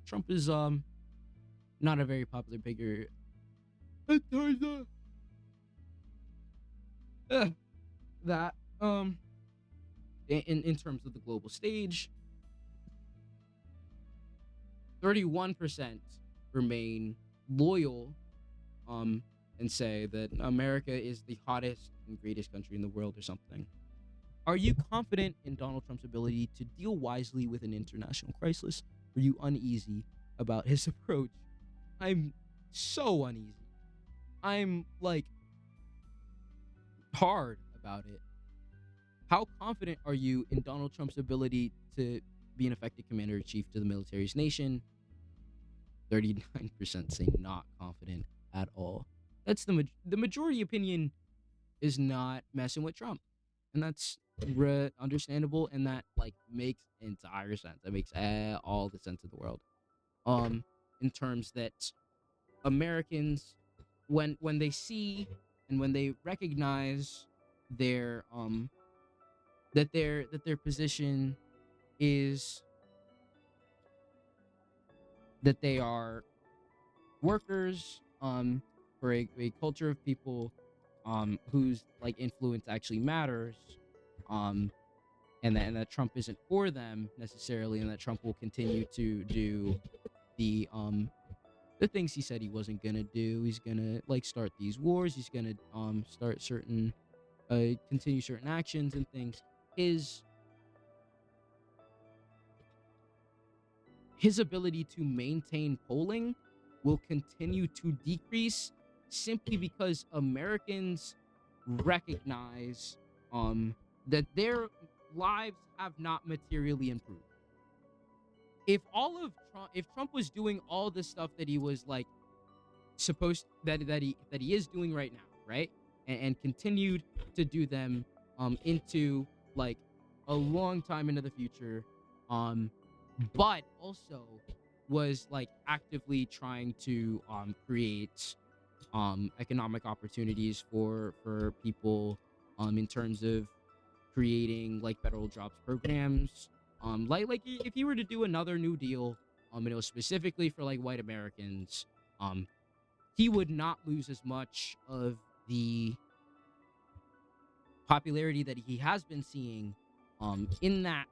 Trump is not a very popular figure. That in terms of the global stage, 31% remain loyal and say that America is the hottest and greatest country in the world or something. Are you confident in Donald Trump's ability to deal wisely with an international crisis? Are you uneasy about his approach? I'm so uneasy. I'm like hard about it. How confident are you in Donald Trump's ability to be an effective commander in chief to the military's nation? 39% say not confident at all. That's the majority opinion is not messing with Trump, and that's understandable, and that like makes entire sense. That makes all the sense in the world. In terms that Americans, when they see and when they recognize their that their position is that they are workers for a culture of people whose like influence actually matters, um, and that Trump isn't for them necessarily, and that Trump will continue to do the things he said he wasn't gonna do. He's gonna like start these wars. He's gonna start certain continue certain actions and things. His his ability to maintain polling will continue to decrease simply because Americans recognize that their lives have not materially improved. If Trump was doing all the stuff that he was like supposed that he is doing right now, right? And continued to do them into like a long time into the future, um but also was like actively trying to create economic opportunities for people in terms of creating like federal jobs programs, if you were to do another New Deal, and it was specifically for like white Americans, um he would not lose as much of the popularity that he has been seeing, in that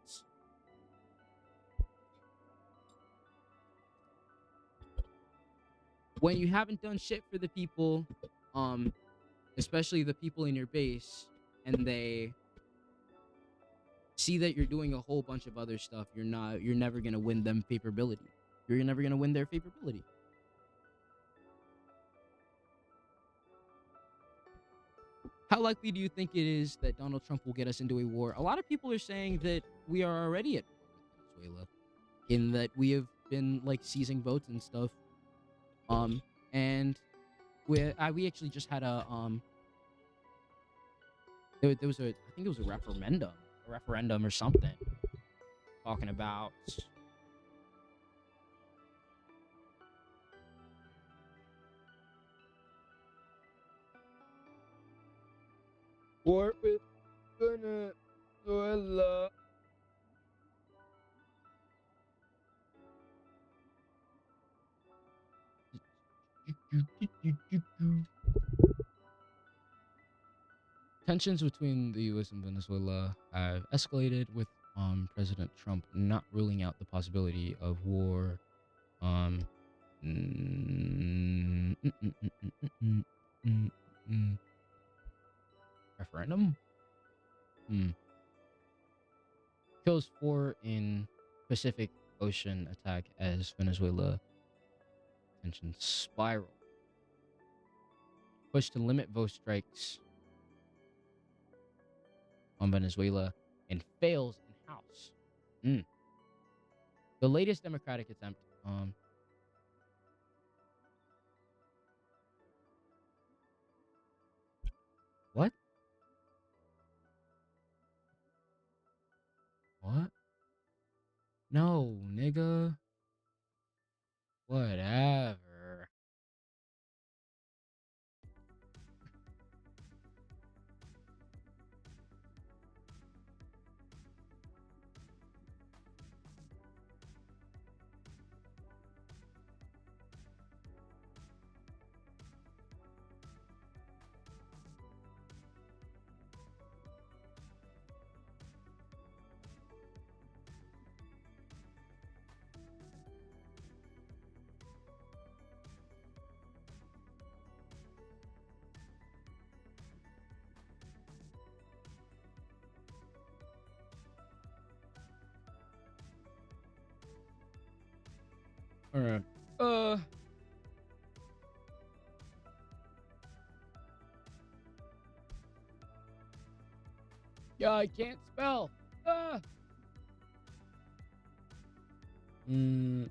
when you haven't done shit for the people, um especially the people in your base, and they see that you're doing a whole bunch of other stuff, you're never gonna win them favorability. You're never gonna win their favorability. How likely do you think it is that Donald Trump will get us into a war? A lot of people are saying that we are already at war with Venezuela, in that we have been like seizing votes and stuff. And we actually just had there was I think it was a referendum or something, talking about war with Venezuela. Tensions between the U.S. and Venezuela have escalated, with President Trump not ruling out the possibility of war. Um, mm, mm, mm, mm, mm, mm, mm, mm. Referendum? Kills 4 in Pacific Ocean attack as Venezuela tensions spiral. Push to limit vote strikes on Venezuela and fails in House. The latest Democratic attempt. What? What? No, nigga. Whatever. All right. Yeah, I can't spell. Hmm.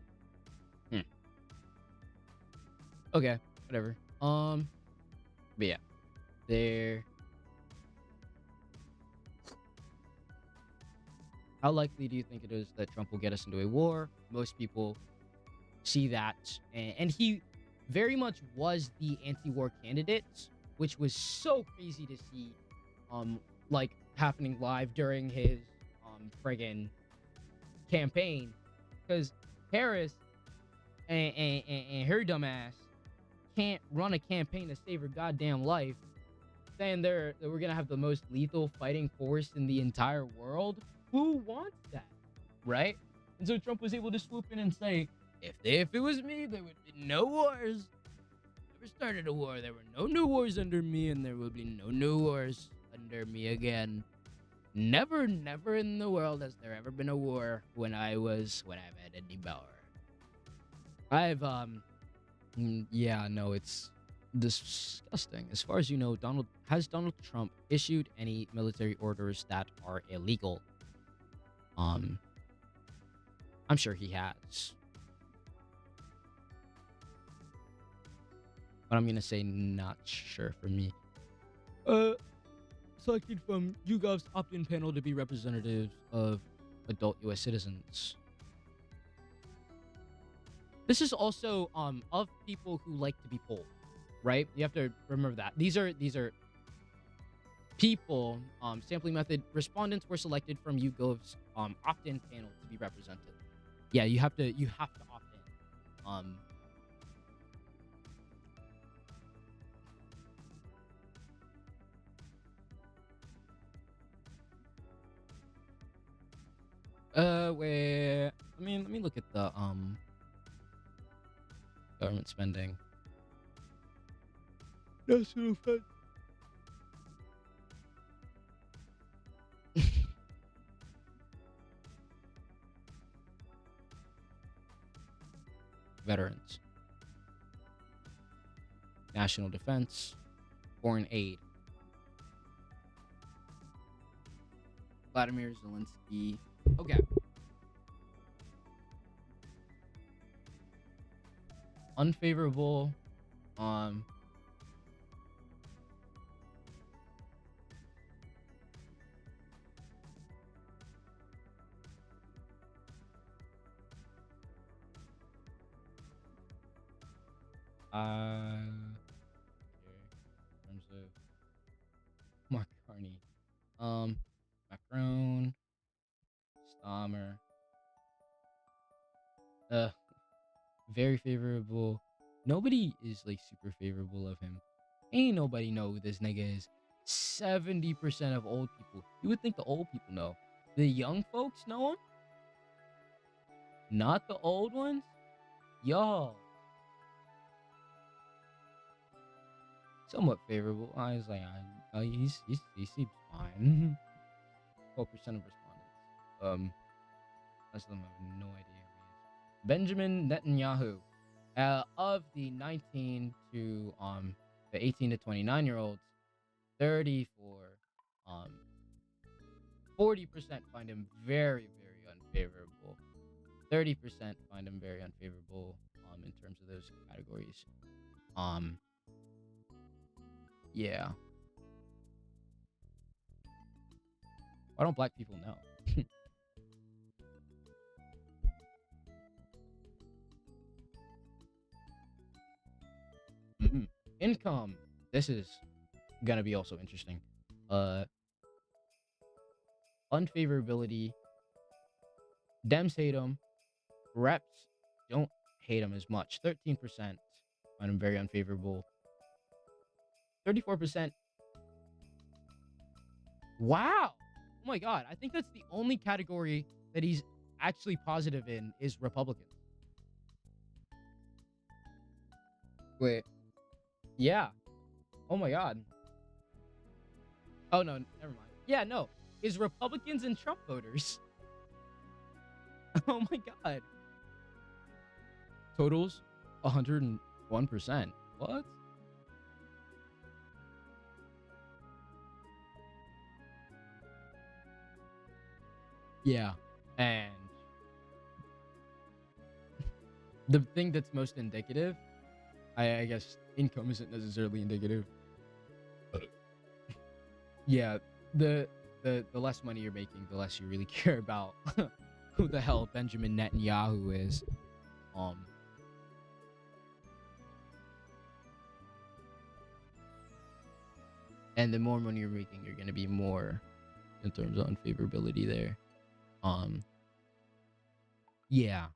Okay, whatever. But yeah, there. How likely do you think it is that Trump will get us into a war? Most people see that, and he very much was the anti-war candidate, which was so crazy to see, like happening live during his friggin' campaign, because Harris and her dumbass can't run a campaign to save her goddamn life, saying that we're gonna have the most lethal fighting force in the entire world. Who wants that, right? And so Trump was able to swoop in and say, if it was me, there would be no wars. Never started a war. There were no new wars under me, and there will be no new wars under me again. Never, never in the world has there ever been a war when I've had any power. Yeah, no, it's disgusting. As far as you know, Donald Trump issued any military orders that are illegal? I'm sure he has, but I'm gonna say not sure for me. Selected from YouGov's opt-in panel to be representatives of adult U.S. citizens. This is also of people who like to be polled, right? You have to remember that these are people. Sampling method respondents were selected from YouGov's opt-in panel to be represented. Yeah, you have to opt in. Wait. Let me look at the government spending. National defense. Veterans. National defense. Foreign aid. Vladimir Zelensky. Okay. Unfavorable. In terms of Mark Carney, Macron, Stammer, very favorable. Nobody is like super favorable of him. Ain't nobody know who this nigga is. 70% of old people. You would think the old people know. The young folks know him? Not the old ones? Yo. Somewhat favorable. I was like, he seems fine. 12% of respondents. Most of them have no idea who he is. Benjamin Netanyahu. Of the 19 to the 18 to 29-year-olds, 40% find him very, very unfavorable. 30% find him very unfavorable in terms of those categories. Yeah. Why don't black people know? Income. This is gonna be also interesting. Unfavorability. Dems hate him. Reps don't hate him as much. 13% find him very unfavorable. 34%. Wow. Oh my god. I think that's the only category that he's actually positive in is Republicans. Wait. Yeah. Oh my god. Oh no, never mind. Yeah, no. Is Republicans and Trump voters. Oh my god. Totals 101%. What? Yeah. And the thing that's most indicative, I guess income isn't necessarily indicative. Yeah, the less money you're making, the less you really care about who the hell Benjamin Netanyahu is. And the more money you're making, you're gonna be more in terms of unfavorability there. Yeah.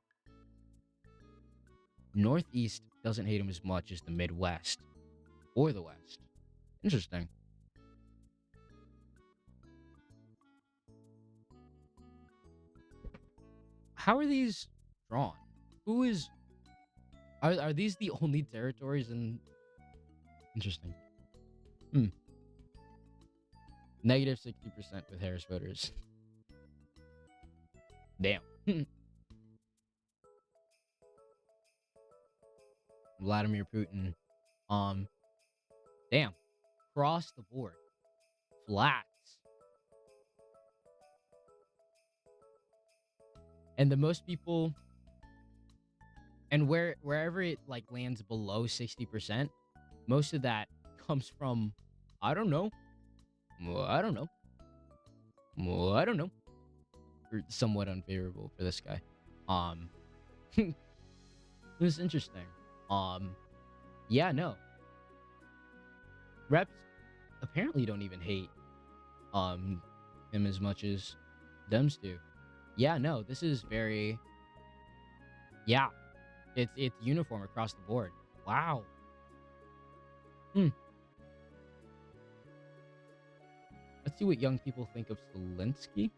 Northeast doesn't hate him as much as the Midwest or the West. Interesting. How are these drawn? Who is are these the only territories in interesting. Hmm. Negative 60% with Harris voters. Damn. Vladimir Putin. Um damn. Across the board. Flats. And the most people and wherever it like lands below 60%, most of that comes from I don't know. I don't know. I don't know. Or somewhat unfavorable for this guy. It was interesting. Yeah, no. Reps apparently don't even hate him as much as Dems do. Yeah, no, this is very yeah. It's uniform across the board. Wow. Hmm. Let's see what young people think of Zelensky.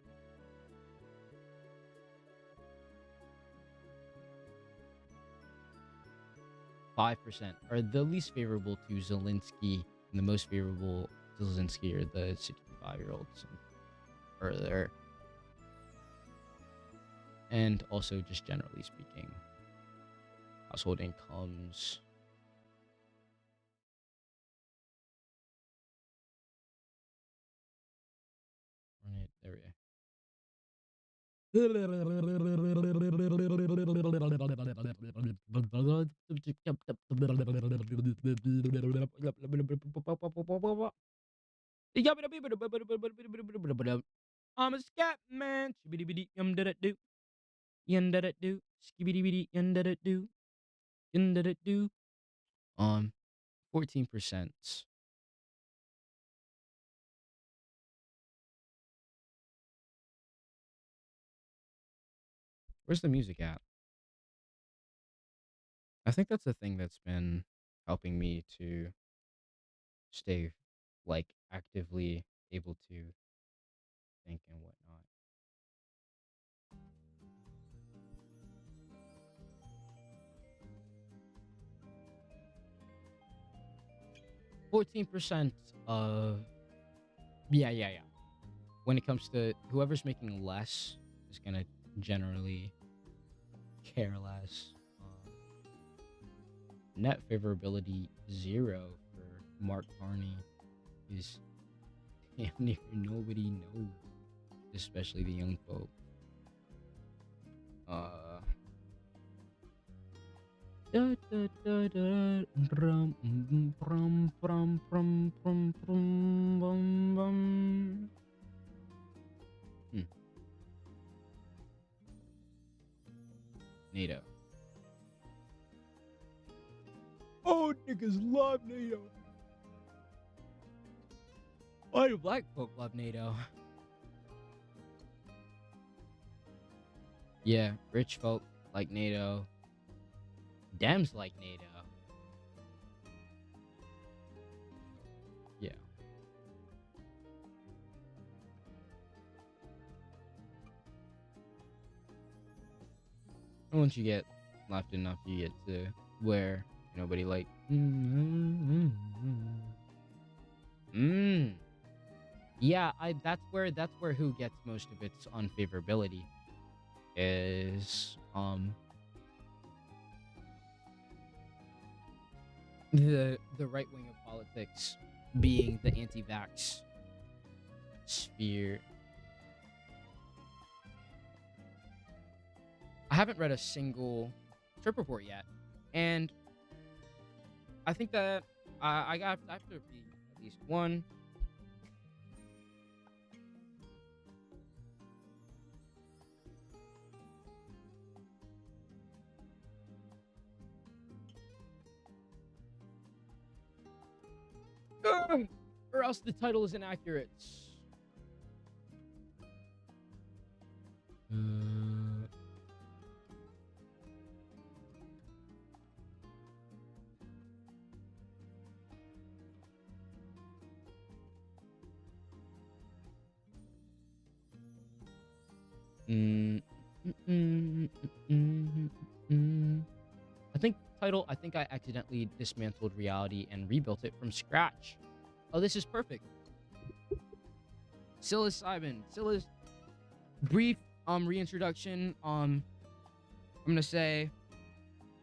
Five percent are the least favorable to Zelensky, and the most favorable to Zelensky are the 65-year-olds and further. And also, just generally speaking, household incomes. There we go. I'm a scat man. Skibidi bidi yum did it do. Yum did it do. Skibidi bidi yum did it do. Yum did it do. 14%. Where's the music at? I think that's the thing that's been helping me to stay like actively able to think and whatnot. 14% of yeah. When it comes to whoever's making less is gonna generally care less. Net favorability 0 for Mark Carney is damn near nobody knows, especially the young folk. NATO. Oh, niggas love NATO. Why do black folk love NATO? Yeah, rich folk like NATO. Dems like NATO. Yeah. And once you get left enough, you get to where nobody like. Yeah, that's where who gets most of its unfavorability is the right wing of politics being the anti-vax sphere. I haven't read a single trip report yet, and I think that I have to read at least one. Or else the title is inaccurate. title, I think I accidentally dismantled reality and rebuilt it from scratch. Oh, this is perfect. Psilocybin. Brief reintroduction. I'm gonna say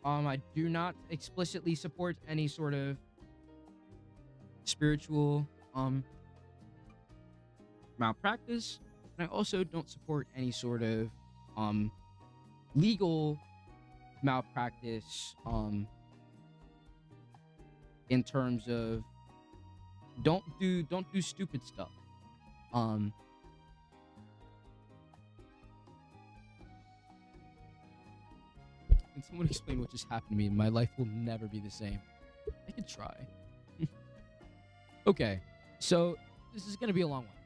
I do not explicitly support any sort of spiritual malpractice, and I also don't support any sort of legal malpractice in terms of don't do stupid stuff. Can someone explain what just happened to me? My life will never be the same. I could try. Okay, so this is gonna be a long one.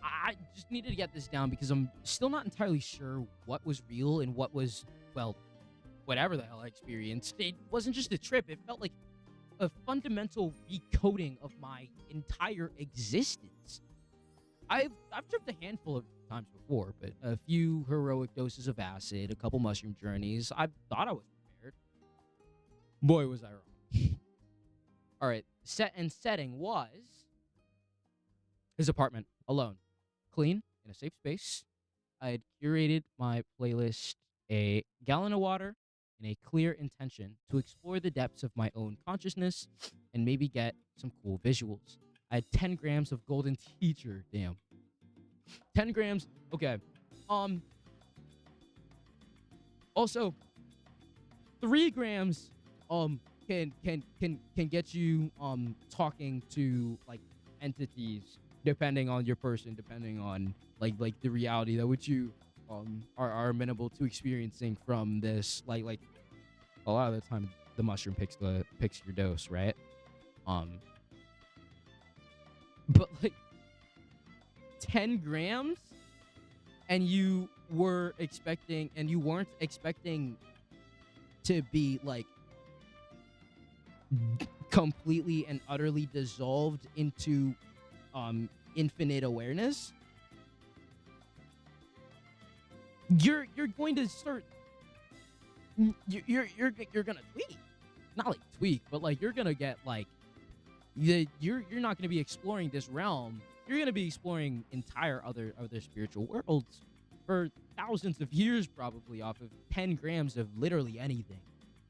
I just needed to get this down because I'm still not entirely sure what was real and what was, well, whatever the hell I experienced. It wasn't just a trip. It felt like a fundamental recoding of my entire existence. I've tripped a handful of times before, but a few heroic doses of acid, a couple mushroom journeys. I thought I was prepared. Boy, was I wrong. All right, set and setting was his apartment, alone, clean, in a safe space. I had curated my playlist, a gallon of water, and a clear intention to explore the depths of my own consciousness and maybe get some cool visuals. I had 10 grams of golden teacher. Damn. 10 grams. Okay. Also, 3 grams can get you talking to like entities, depending on your person, depending on like the reality that which you are amenable to experiencing from this. Like a lot of the time the mushroom picks your dose, right? But like 10 grams, and you weren't expecting to be like completely and utterly dissolved into infinite awareness. You're going to start you're gonna tweak. Not like tweak, but like you're gonna get like you're not gonna be exploring this realm. You're gonna be exploring entire other spiritual worlds for thousands of years, probably, off of 10 grams of literally anything.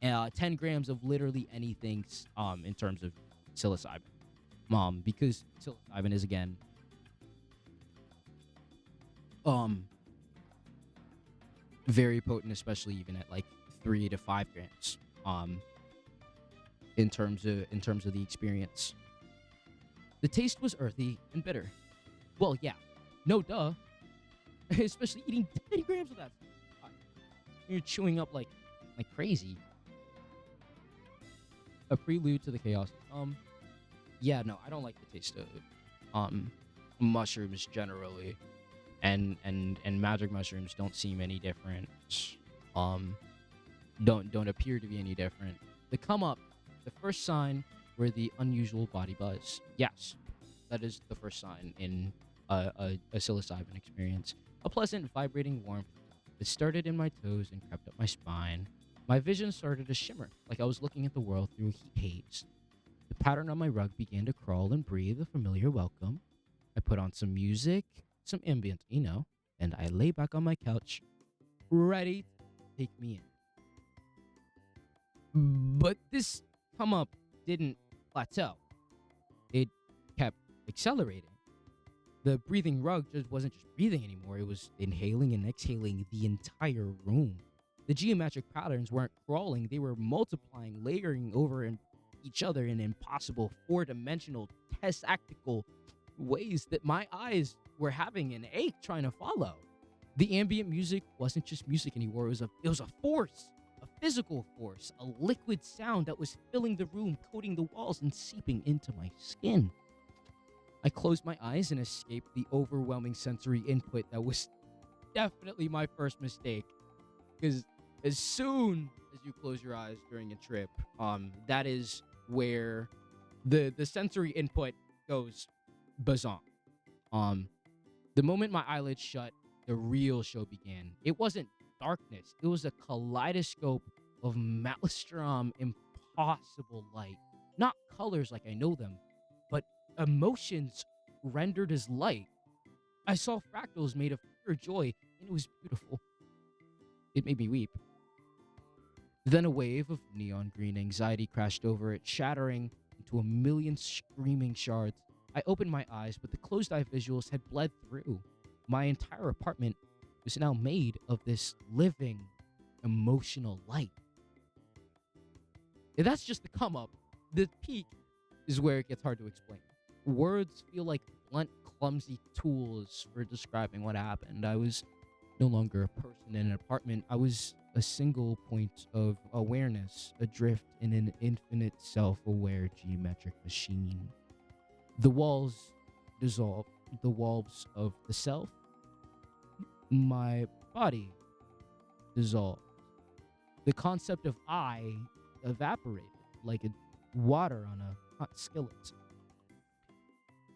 10 grams of literally anything in terms of psilocybin. Because psilocybin is, again, very potent, especially even at like 3 to 5 grams. In terms of the experience. The taste was earthy and bitter. Well, yeah, no duh. Especially eating 10 grams of that. You're chewing up like crazy. A prelude to the chaos. Yeah, no, I don't like the taste of mushrooms generally, and magic mushrooms don't seem any different. Don't appear to be any different. The come up, the first sign were the unusual body buzz. Yes, that is the first sign in a psilocybin experience. A pleasant, vibrating warmth that started in my toes and crept up my spine. My vision started to shimmer, like I was looking at the world through a heat haze. The pattern on my rug began to crawl and breathe a familiar welcome. I put on some music, some ambient, and I lay back on my couch, ready to take me in. But this come up didn't plateau. It kept accelerating. The breathing rug just wasn't just breathing anymore. It was inhaling and exhaling the entire room. The geometric patterns weren't crawling. They were multiplying, layering over each other in impossible 4-dimensional, tessactical ways that my eyes were having an ache trying to follow. The ambient music wasn't just music anymore. It was a force. A physical force, a liquid sound that was filling the room, coating the walls, and seeping into my skin. I closed my eyes and escaped the overwhelming sensory input that was definitely my first mistake. Because as soon as you close your eyes during a trip, that is where the sensory input goes bazonk. The moment my eyelids shut, the real show began. It wasn't darkness. It was a kaleidoscope of maelstrom, impossible light. Not colors like I know them, but emotions rendered as light. I saw fractals made of pure joy, and it was beautiful. It made me weep. Then a wave of neon green anxiety crashed over it, shattering into a million screaming shards. I opened my eyes, but the closed eye visuals had bled through. My entire apartment was now made of this living, emotional light. And that's just the come up. The peak is where it gets hard to explain. Words feel like blunt, clumsy tools for describing what happened. I was no longer a person in an apartment. I was a single point of awareness, adrift in an infinite self-aware geometric machine. The walls dissolved, the walls of the self. My body dissolved. The concept of I evaporated like water on a hot skillet.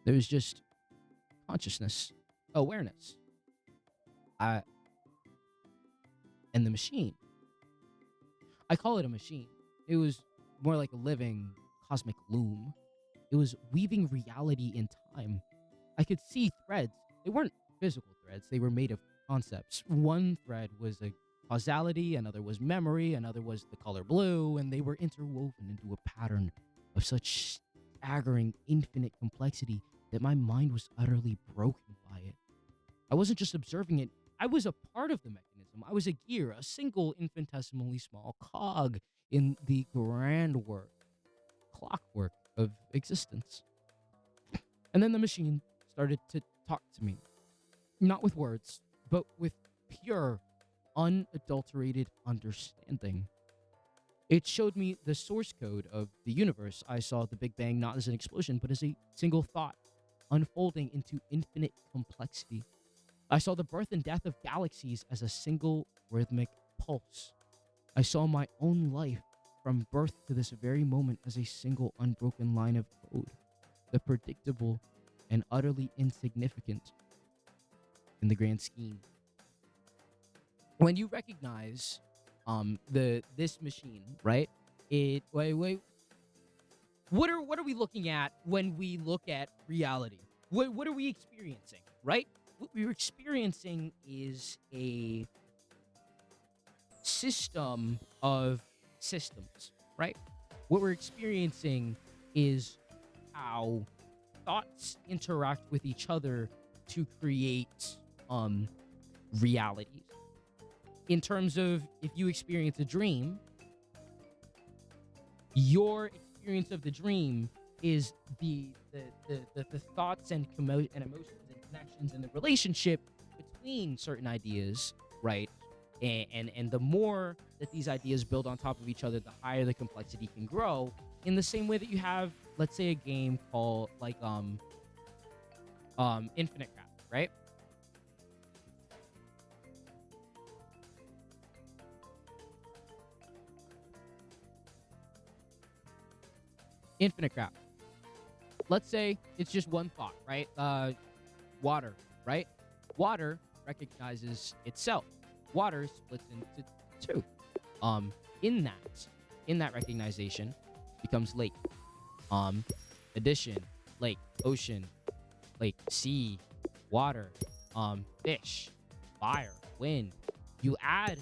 There was just consciousness, awareness. And the machine. I call it a machine. It was more like a living cosmic loom. It was weaving reality in time. I could see threads. They weren't physical threads. They were made of concepts. One thread was a causality, another was memory, another was the color blue, and they were interwoven into a pattern of such staggering, infinite complexity that my mind was utterly broken by it. I wasn't just observing it, I was a part of the mechanism. I was a gear, a single infinitesimally small cog in the grand clockwork of existence. And then the machine started to talk to me. Not with words, but with pure, unadulterated understanding. It showed me the source code of the universe. I saw the Big Bang not as an explosion, but as a single thought, unfolding into infinite complexity. I saw the birth and death of galaxies as a single rhythmic pulse. I saw my own life from birth to this very moment as a single unbroken line of code, the predictable and utterly insignificant in the grand scheme. When you recognize this machine, right? Wait. What are we looking at when we look at reality? What are we experiencing, right? What we're experiencing is a system of systems, right? What we're experiencing is how thoughts interact with each other to create realities. In terms of if you experience a dream, your experience of the dream is the thoughts and emotions and connections and the relationship between certain ideas, right? And the more that these ideas build on top of each other, the higher the complexity can grow. In the same way that you have, let's say, a game called like Infinite Craft, right? Infinite Craft. Let's say it's just one thought, right? Water, right? Water recognizes itself. Water splits into two. In that recognition becomes lake. Addition, lake, ocean, lake, sea, water, fish, fire, wind. You add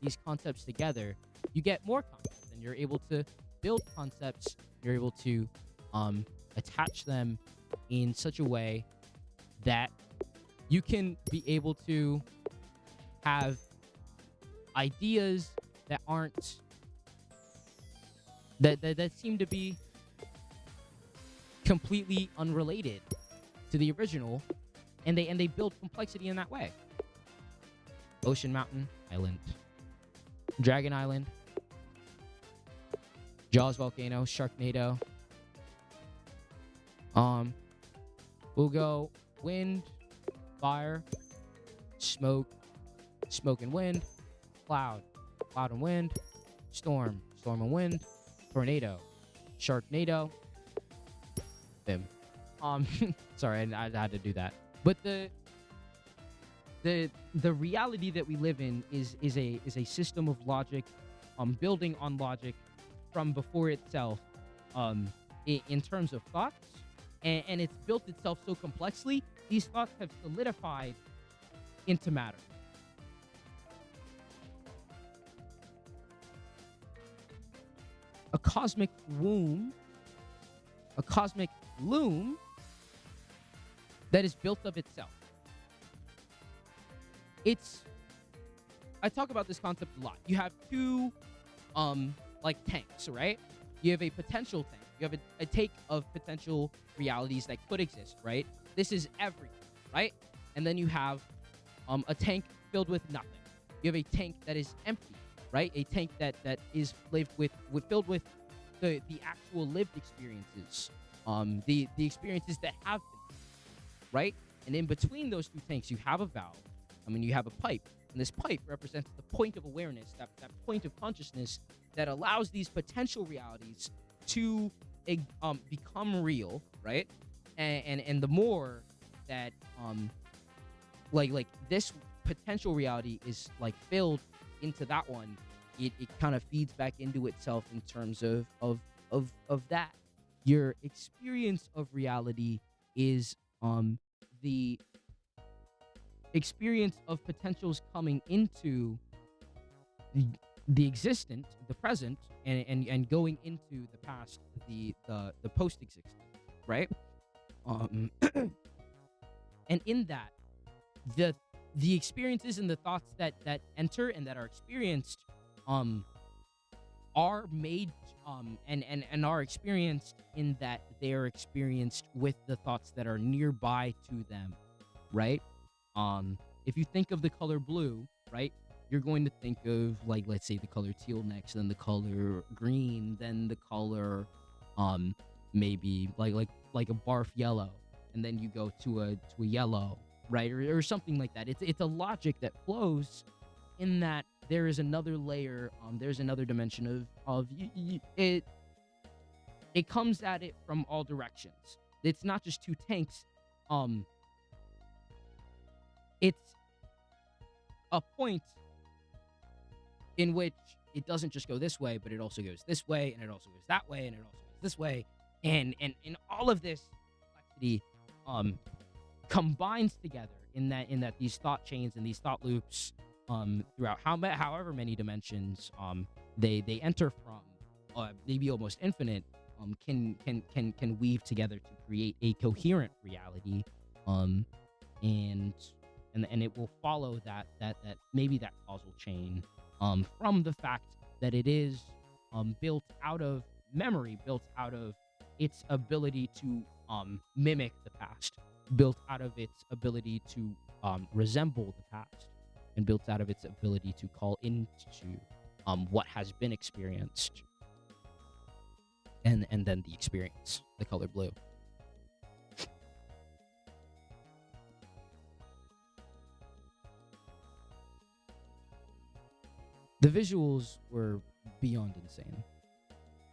these concepts together, you get more concepts, and you're able to build concepts. You're able to attach them in such a way that you can be able to have ideas that aren't that seem to be completely unrelated to the original, and they build complexity in that way. Ocean, mountain, island, Dragon Island, Jaws volcano, Sharknado. We'll go wind, fire, smoke and wind, cloud and wind, storm and wind, tornado, Sharknado. Bim. Sorry, I had to do that. But the reality that we live in is a system of logic building on logic from before itself, in terms of thoughts, and it's built itself so complexly. These thoughts have solidified into matter. A cosmic womb, a cosmic loom that is built of itself. I talk about this concept a lot. You have two, like tanks, right? You have a potential tank. You have a tank of potential realities that could exist, right? This is everything, right? And then you have a tank filled with nothing. You have a tank that is empty, right? A tank that is filled with the actual lived experiences, the experiences that have been, right? And in between those two tanks, you have a valve. You have a pipe. And this pipe represents the point of awareness, that point of consciousness that allows these potential realities to become real, right? And the more that like this potential reality is like filled into that one, it kind of feeds back into itself in terms of that. Your experience of reality is the experience of potentials coming into the existent, the present, and going into the past, the post-existent, right? And in that, the experiences and the thoughts that enter and that are experienced are made and are experienced in that they are experienced with the thoughts that are nearby to them, right? If you think of the color blue, right, you're going to think of, like, let's say the color teal next, then the color green, then the color maybe like a barf yellow, and then you go to a yellow, right, or something like that. It's a logic that flows in that there is another layer, there's another dimension of it. It comes at it from all directions. It's not just two tanks. It's a point in which it doesn't just go this way, but it also goes this way, and it also goes that way, and it also goes this way, and all of this complexity combines together in that these thought chains and these thought loops throughout however many dimensions they enter from, maybe almost infinite, can weave together to create a coherent reality, and it will follow that maybe that causal chain, from the fact that it is built out of memory, built out of its ability to mimic the past, built out of its ability to resemble the past, and built out of its ability to call into what has been experienced, and then the experience, the color blue. The visuals were beyond insane.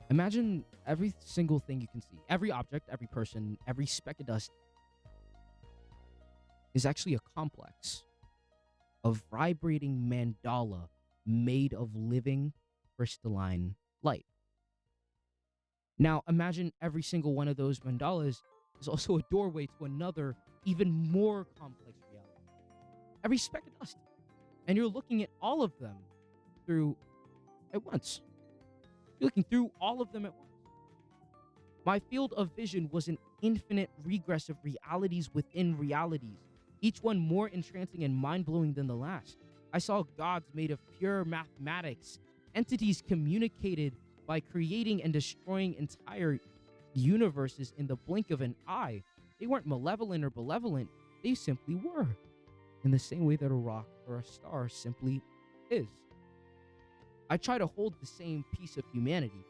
Imagine every single thing you can see, every object, every person, every speck of dust is actually a complex of vibrating mandala made of living crystalline light. Now, imagine every single one of those mandalas is also a doorway to another, even more complex reality. Every speck of dust. And you're looking at all of them through at once. You're looking through all of them at once. My field of vision was an infinite regress of realities within realities, each one more entrancing and mind-blowing than the last. I saw gods made of pure mathematics, entities communicated by creating and destroying entire universes in the blink of an eye. They weren't malevolent or benevolent, they simply were, in the same way that a rock or a star simply is. I try to hold the same piece of humanity.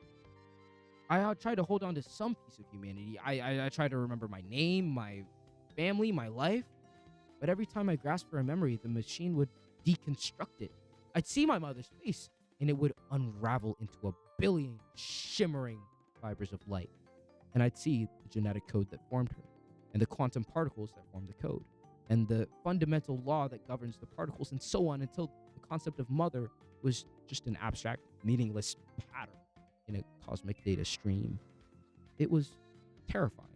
I try to hold on to some piece of humanity. I try to remember my name, my family, my life. But every time I grasped for a memory, the machine would deconstruct it. I'd see my mother's face, and it would unravel into a billion shimmering fibers of light. And I'd see the genetic code that formed her, and the quantum particles that formed the code, and the fundamental law that governs the particles, and so on, until the concept of mother was just an abstract, meaningless pattern in a cosmic data stream. It was terrifying.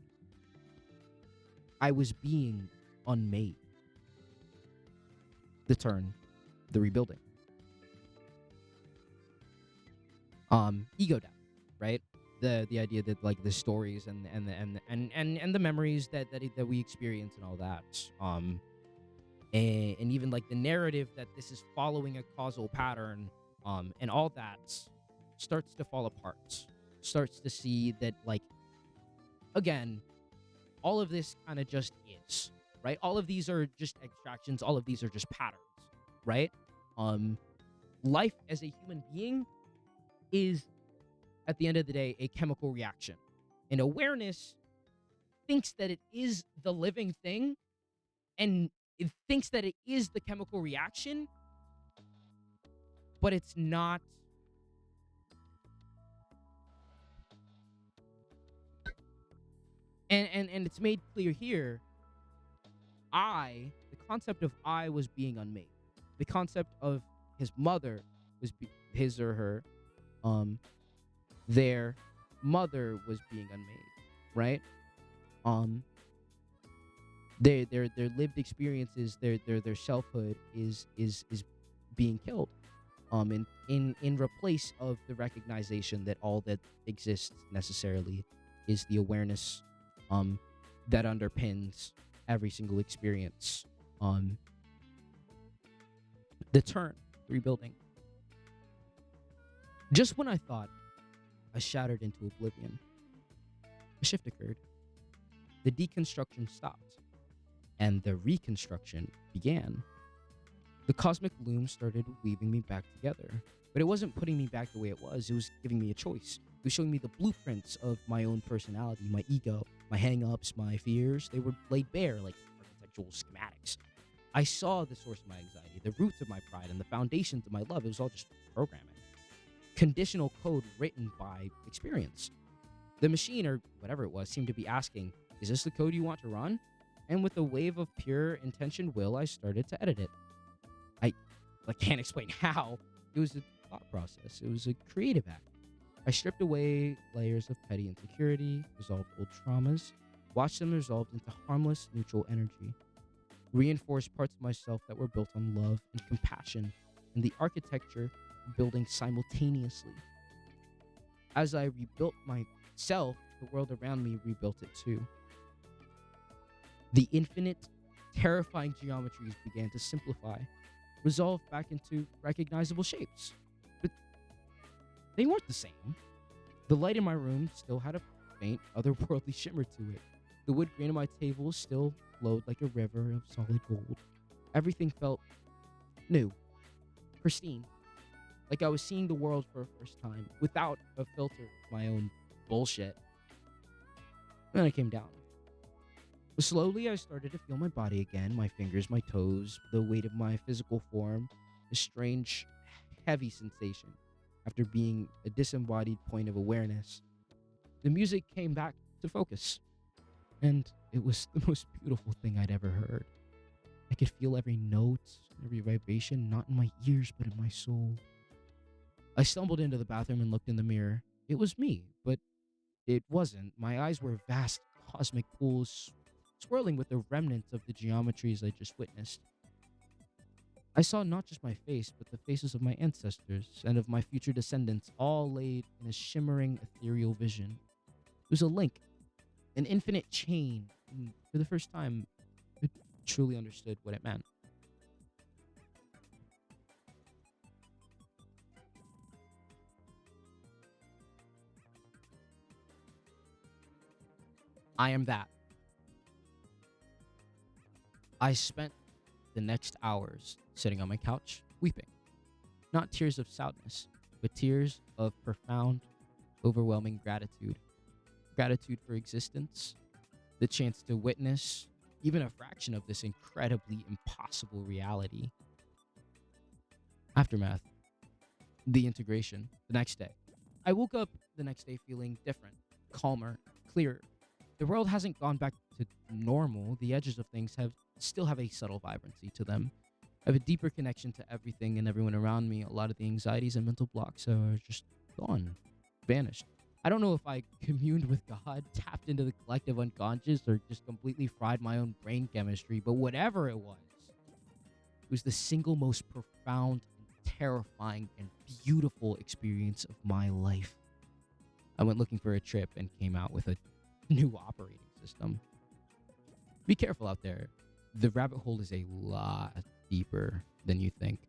I was being unmade. The turn, the rebuilding. Ego death, right? The idea that like the stories and the memories that we experience and all that. And even like the narrative that this is following a causal pattern, and all that starts to fall apart. Starts to see that, like, again, all of this kind of just is, right? All of these are just abstractions. All of these are just patterns, right? Life as a human being is, at the end of the day, a chemical reaction. And awareness thinks that it is the living thing, and it thinks that it is the chemical reaction, but it's not. And it's made clear here. The concept of I was being unmade. The concept of his mother was his or her, their mother was being unmade, right? Their lived experiences, their selfhood is being killed, in replace of the recognition that all that exists necessarily is the awareness, that underpins every single experience. The turn, rebuilding. Just when I thought I shattered into oblivion, a shift occurred. The deconstruction stopped, and the reconstruction began. The cosmic loom started weaving me back together, but it wasn't putting me back the way it was giving me a choice. It was showing me the blueprints of my own personality, my ego, my hang-ups, my fears. They were laid bare like architectural schematics. I saw the source of my anxiety, the roots of my pride, and the foundations of my love. It was all just programming. Conditional code written by experience. The machine, or whatever it was, seemed to be asking, is this the code you want to run? And with a wave of pure intentioned will, I started to edit it. I can't explain how. It was a thought process. It was a creative act. I stripped away layers of petty insecurity, resolved old traumas, watched them resolved into harmless, neutral energy, reinforced parts of myself that were built on love and compassion, and the architecture of building simultaneously. As I rebuilt myself, the world around me rebuilt it too. The infinite, terrifying geometries began to simplify, resolve back into recognizable shapes. But they weren't the same. The light in my room still had a faint, otherworldly shimmer to it. The wood grain on my table still flowed like a river of solid gold. Everything felt new, pristine, like I was seeing the world for a first time, without a filter of my own bullshit. Then I came down. Slowly, I started to feel my body again, my fingers, my toes, the weight of my physical form, a strange, heavy sensation after being a disembodied point of awareness. The music came back to focus, and it was the most beautiful thing I'd ever heard. I could feel every note, every vibration, not in my ears, but in my soul. I stumbled into the bathroom and looked in the mirror. It was me, but it wasn't. My eyes were vast cosmic pools, swirling with the remnants of the geometries I just witnessed. I saw not just my face, but the faces of my ancestors and of my future descendants, all laid in a shimmering, ethereal vision. It was a link, an infinite chain, and for the first time, I truly understood what it meant. I am that. I spent the next hours sitting on my couch, weeping. Not tears of sadness, but tears of profound, overwhelming gratitude. Gratitude for existence, the chance to witness even a fraction of this incredibly impossible reality. Aftermath. The integration. The next day. I woke up the next day feeling different, calmer, clearer. The world hasn't gone back to normal. The edges of things still have a subtle vibrancy to them. I have a deeper connection to everything and everyone around me. A lot of the anxieties and mental blocks are just gone, vanished. I don't know if I communed with God, tapped into the collective unconscious, or just completely fried my own brain chemistry, but whatever it was the single most profound and terrifying and beautiful experience of my life. I went looking for a trip and came out with a new operating system. Be careful out there. The rabbit hole is a lot deeper than you think.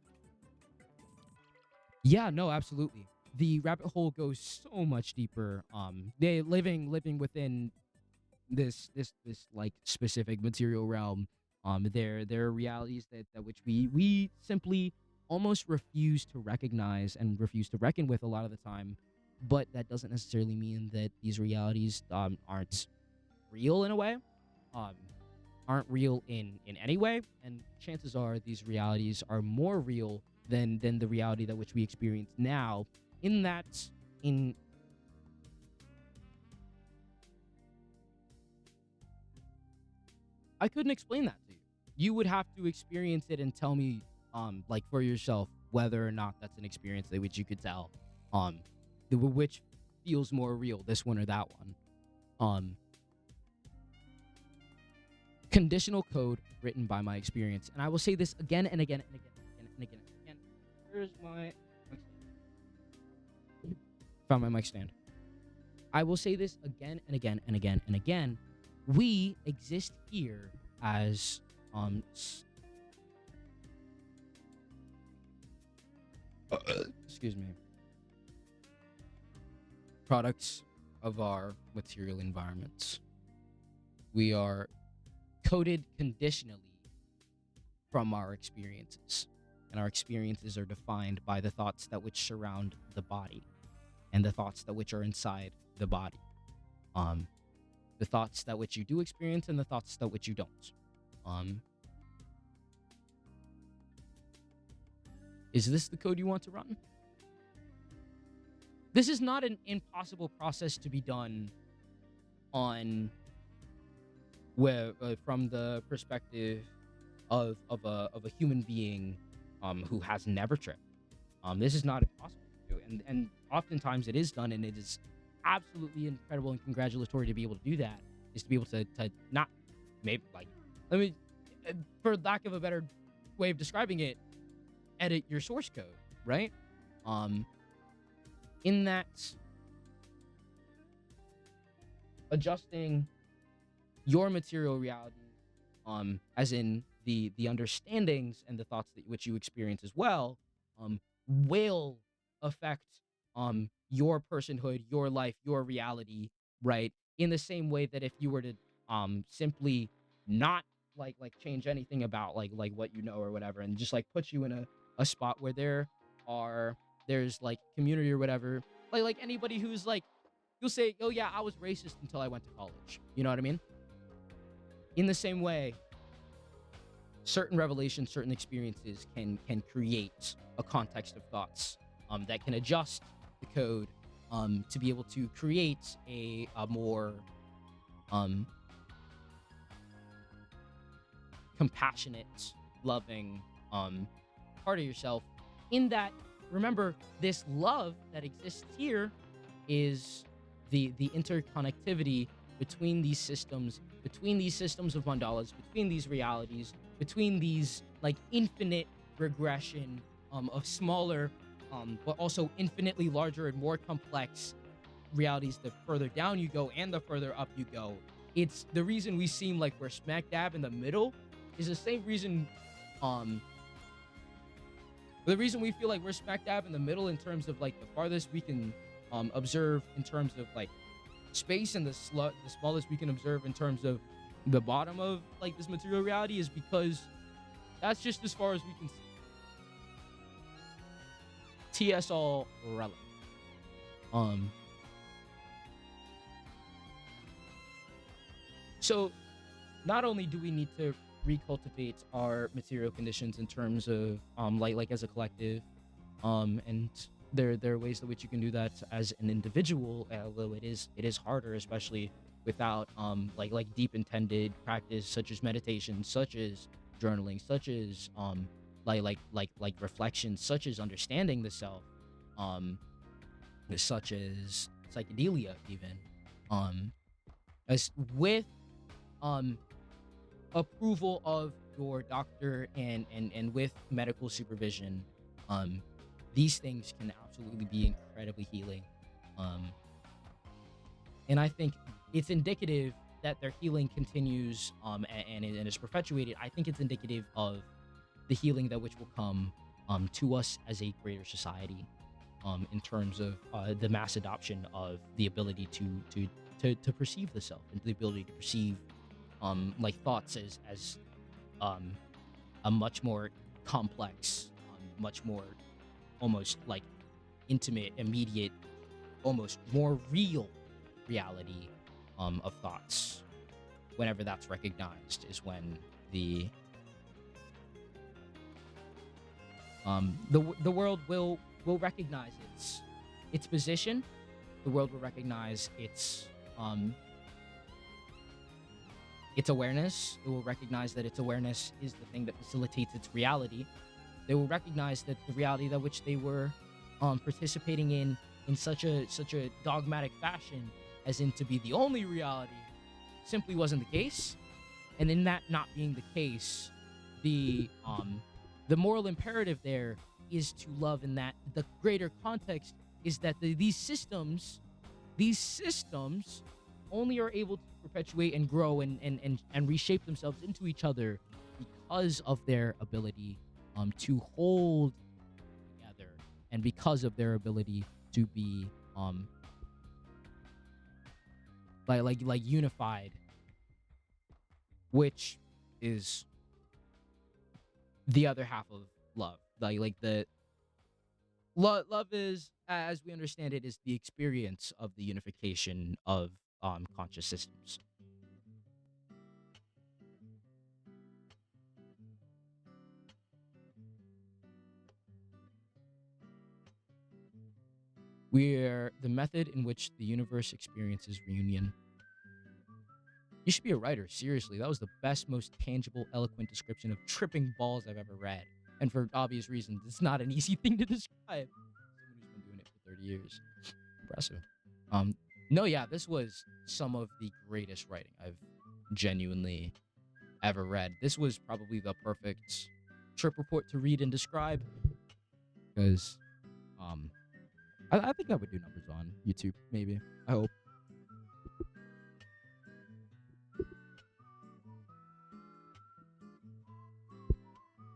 Yeah, no, absolutely. The rabbit hole goes so much deeper. They living within this like specific material realm. There are realities that which we simply almost refuse to recognize and refuse to reckon with a lot of the time. But that doesn't necessarily mean that these realities aren't real in a way. Um, aren't real in any way, and chances are these realities are more real than the reality that which we experience now. In that, in I couldn't explain that to you. You would have to experience it and tell me, like for yourself, whether or not that's an experience that which you could tell, um, which feels more real, this one or that one. Um, Conditional code written by my experience, and I will say this again and again and again and again and again. Where's my found my mic stand? I will say this again and again and again and again. We exist here as excuse me, products of our material environments. We are coded conditionally from our experiences, and our experiences are defined by the thoughts that which surround the body and the thoughts that which are inside the body. um the thoughts that which you do experience and the thoughts that which you don't. um is this the code you want to run? This is not an impossible process to be done on where from the perspective of a human being who has never tripped. This is not impossible to do, and oftentimes it is done, and it is absolutely incredible and congratulatory to be able to do that. Is to be able to not maybe like let me for lack of a better way of describing it, edit your source code, right? Um, in that adjusting your material reality, as in the understandings and the thoughts that which you experience as well, will affect your personhood, your life, your reality, right? In the same way that if you were to simply not like change anything about like what you know or whatever, and just like put you in a spot where are there's like community or whatever, like anybody who's like, you'll say, oh yeah, I was racist until I went to college, you know what I mean? In the same way, certain revelations, certain experiences can create a context of thoughts that can adjust the code to be able to create a more um, compassionate, loving part of yourself. In that, remember, this love that exists here is the interconnectivity between these systems of mandalas, between these realities, between these like infinite regression of smaller but also infinitely larger and more complex realities. The further down you go and the further up you go, it's the reason we seem like we're smack dab in the middle is the same reason the reason we feel like we're smack dab in the middle in terms of like the farthest we can observe in terms of like space, and the smallest we can observe in terms of the bottom of like this material reality, is because that's just as far as we can see. TS all relevant. So not only do we need to recultivate our material conditions in terms of like as a collective, and there are ways in which you can do that as an individual, although it is harder, especially without like deep intended practice such as meditation, such as journaling, such as like reflections such as understanding the self, um, such as psychedelia, even, um, as with um approval of your doctor and with medical supervision, um, these things can absolutely be incredibly healing, um, and I think it's indicative that their healing continues, and is perpetuated. I think it's indicative of the healing that which will come to us as a greater society, in terms of the mass adoption of the ability to perceive the self and the ability to perceive like thoughts as um, a much more complex, much more almost like intimate, immediate, almost more real reality of thoughts. Whenever that's recognized, is when the world will recognize its position. The world will recognize its awareness. It will recognize that its awareness is the thing that facilitates its reality. They will recognize that the reality that which they were participating in such a dogmatic fashion, as in to be the only reality, simply wasn't the case. And in that not being the case, the moral imperative there is to love, and that the greater context is that these systems only are able to perpetuate and grow and reshape themselves into each other because of their ability to hold together, and because of their ability to be like unified, which is the other half of love. Like the love is, as we understand it, is the experience of the unification of conscious systems. We're the method in which the universe experiences reunion. You should be a writer, seriously. That was the best, most tangible, eloquent description of tripping balls I've ever read. And for obvious reasons, it's not an easy thing to describe. Someone who's been doing it for 30 years. Impressive. No, yeah, this was some of the greatest writing I've genuinely ever read. This was probably the perfect trip report to read and describe, because I think I would do numbers on YouTube, maybe. I hope.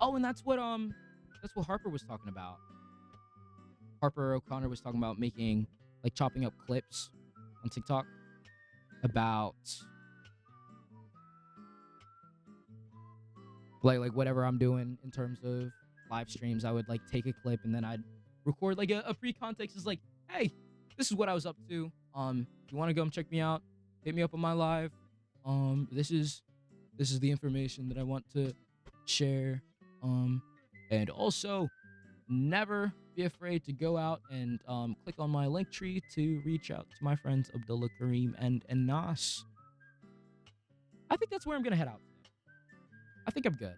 Oh, and that's what Harper was talking about. Harper O'Connor was talking about making, like, chopping up clips on TikTok about like whatever I'm doing in terms of live streams. I would like take a clip and then I'd record like a pre-context. Is like, hey, this is what I was up to. If you want to come check me out, hit me up on my live. This is the information that I want to share. And also, never be afraid to go out and click on my link tree to reach out to my friends Abdullah Kareem and Nas. I think that's where I'm gonna head out today. I think I'm good.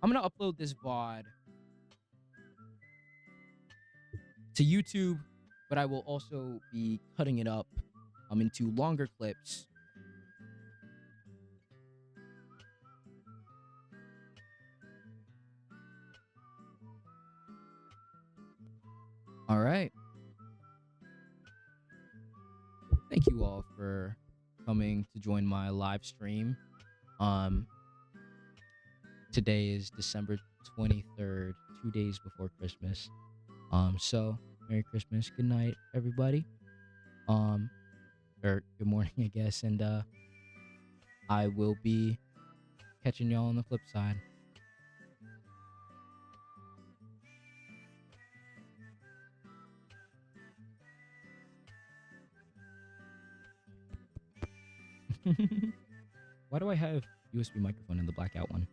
I'm gonna upload this VOD to YouTube, but I will also be cutting it up into longer clips. All right. Thank you all for coming to join my live stream. Today is December 23rd, 2 days before Christmas. So Merry Christmas, good night, everybody. Or good morning, I guess, and I will be catching y'all on the flip side. Why do I have USB microphone in the blackout one?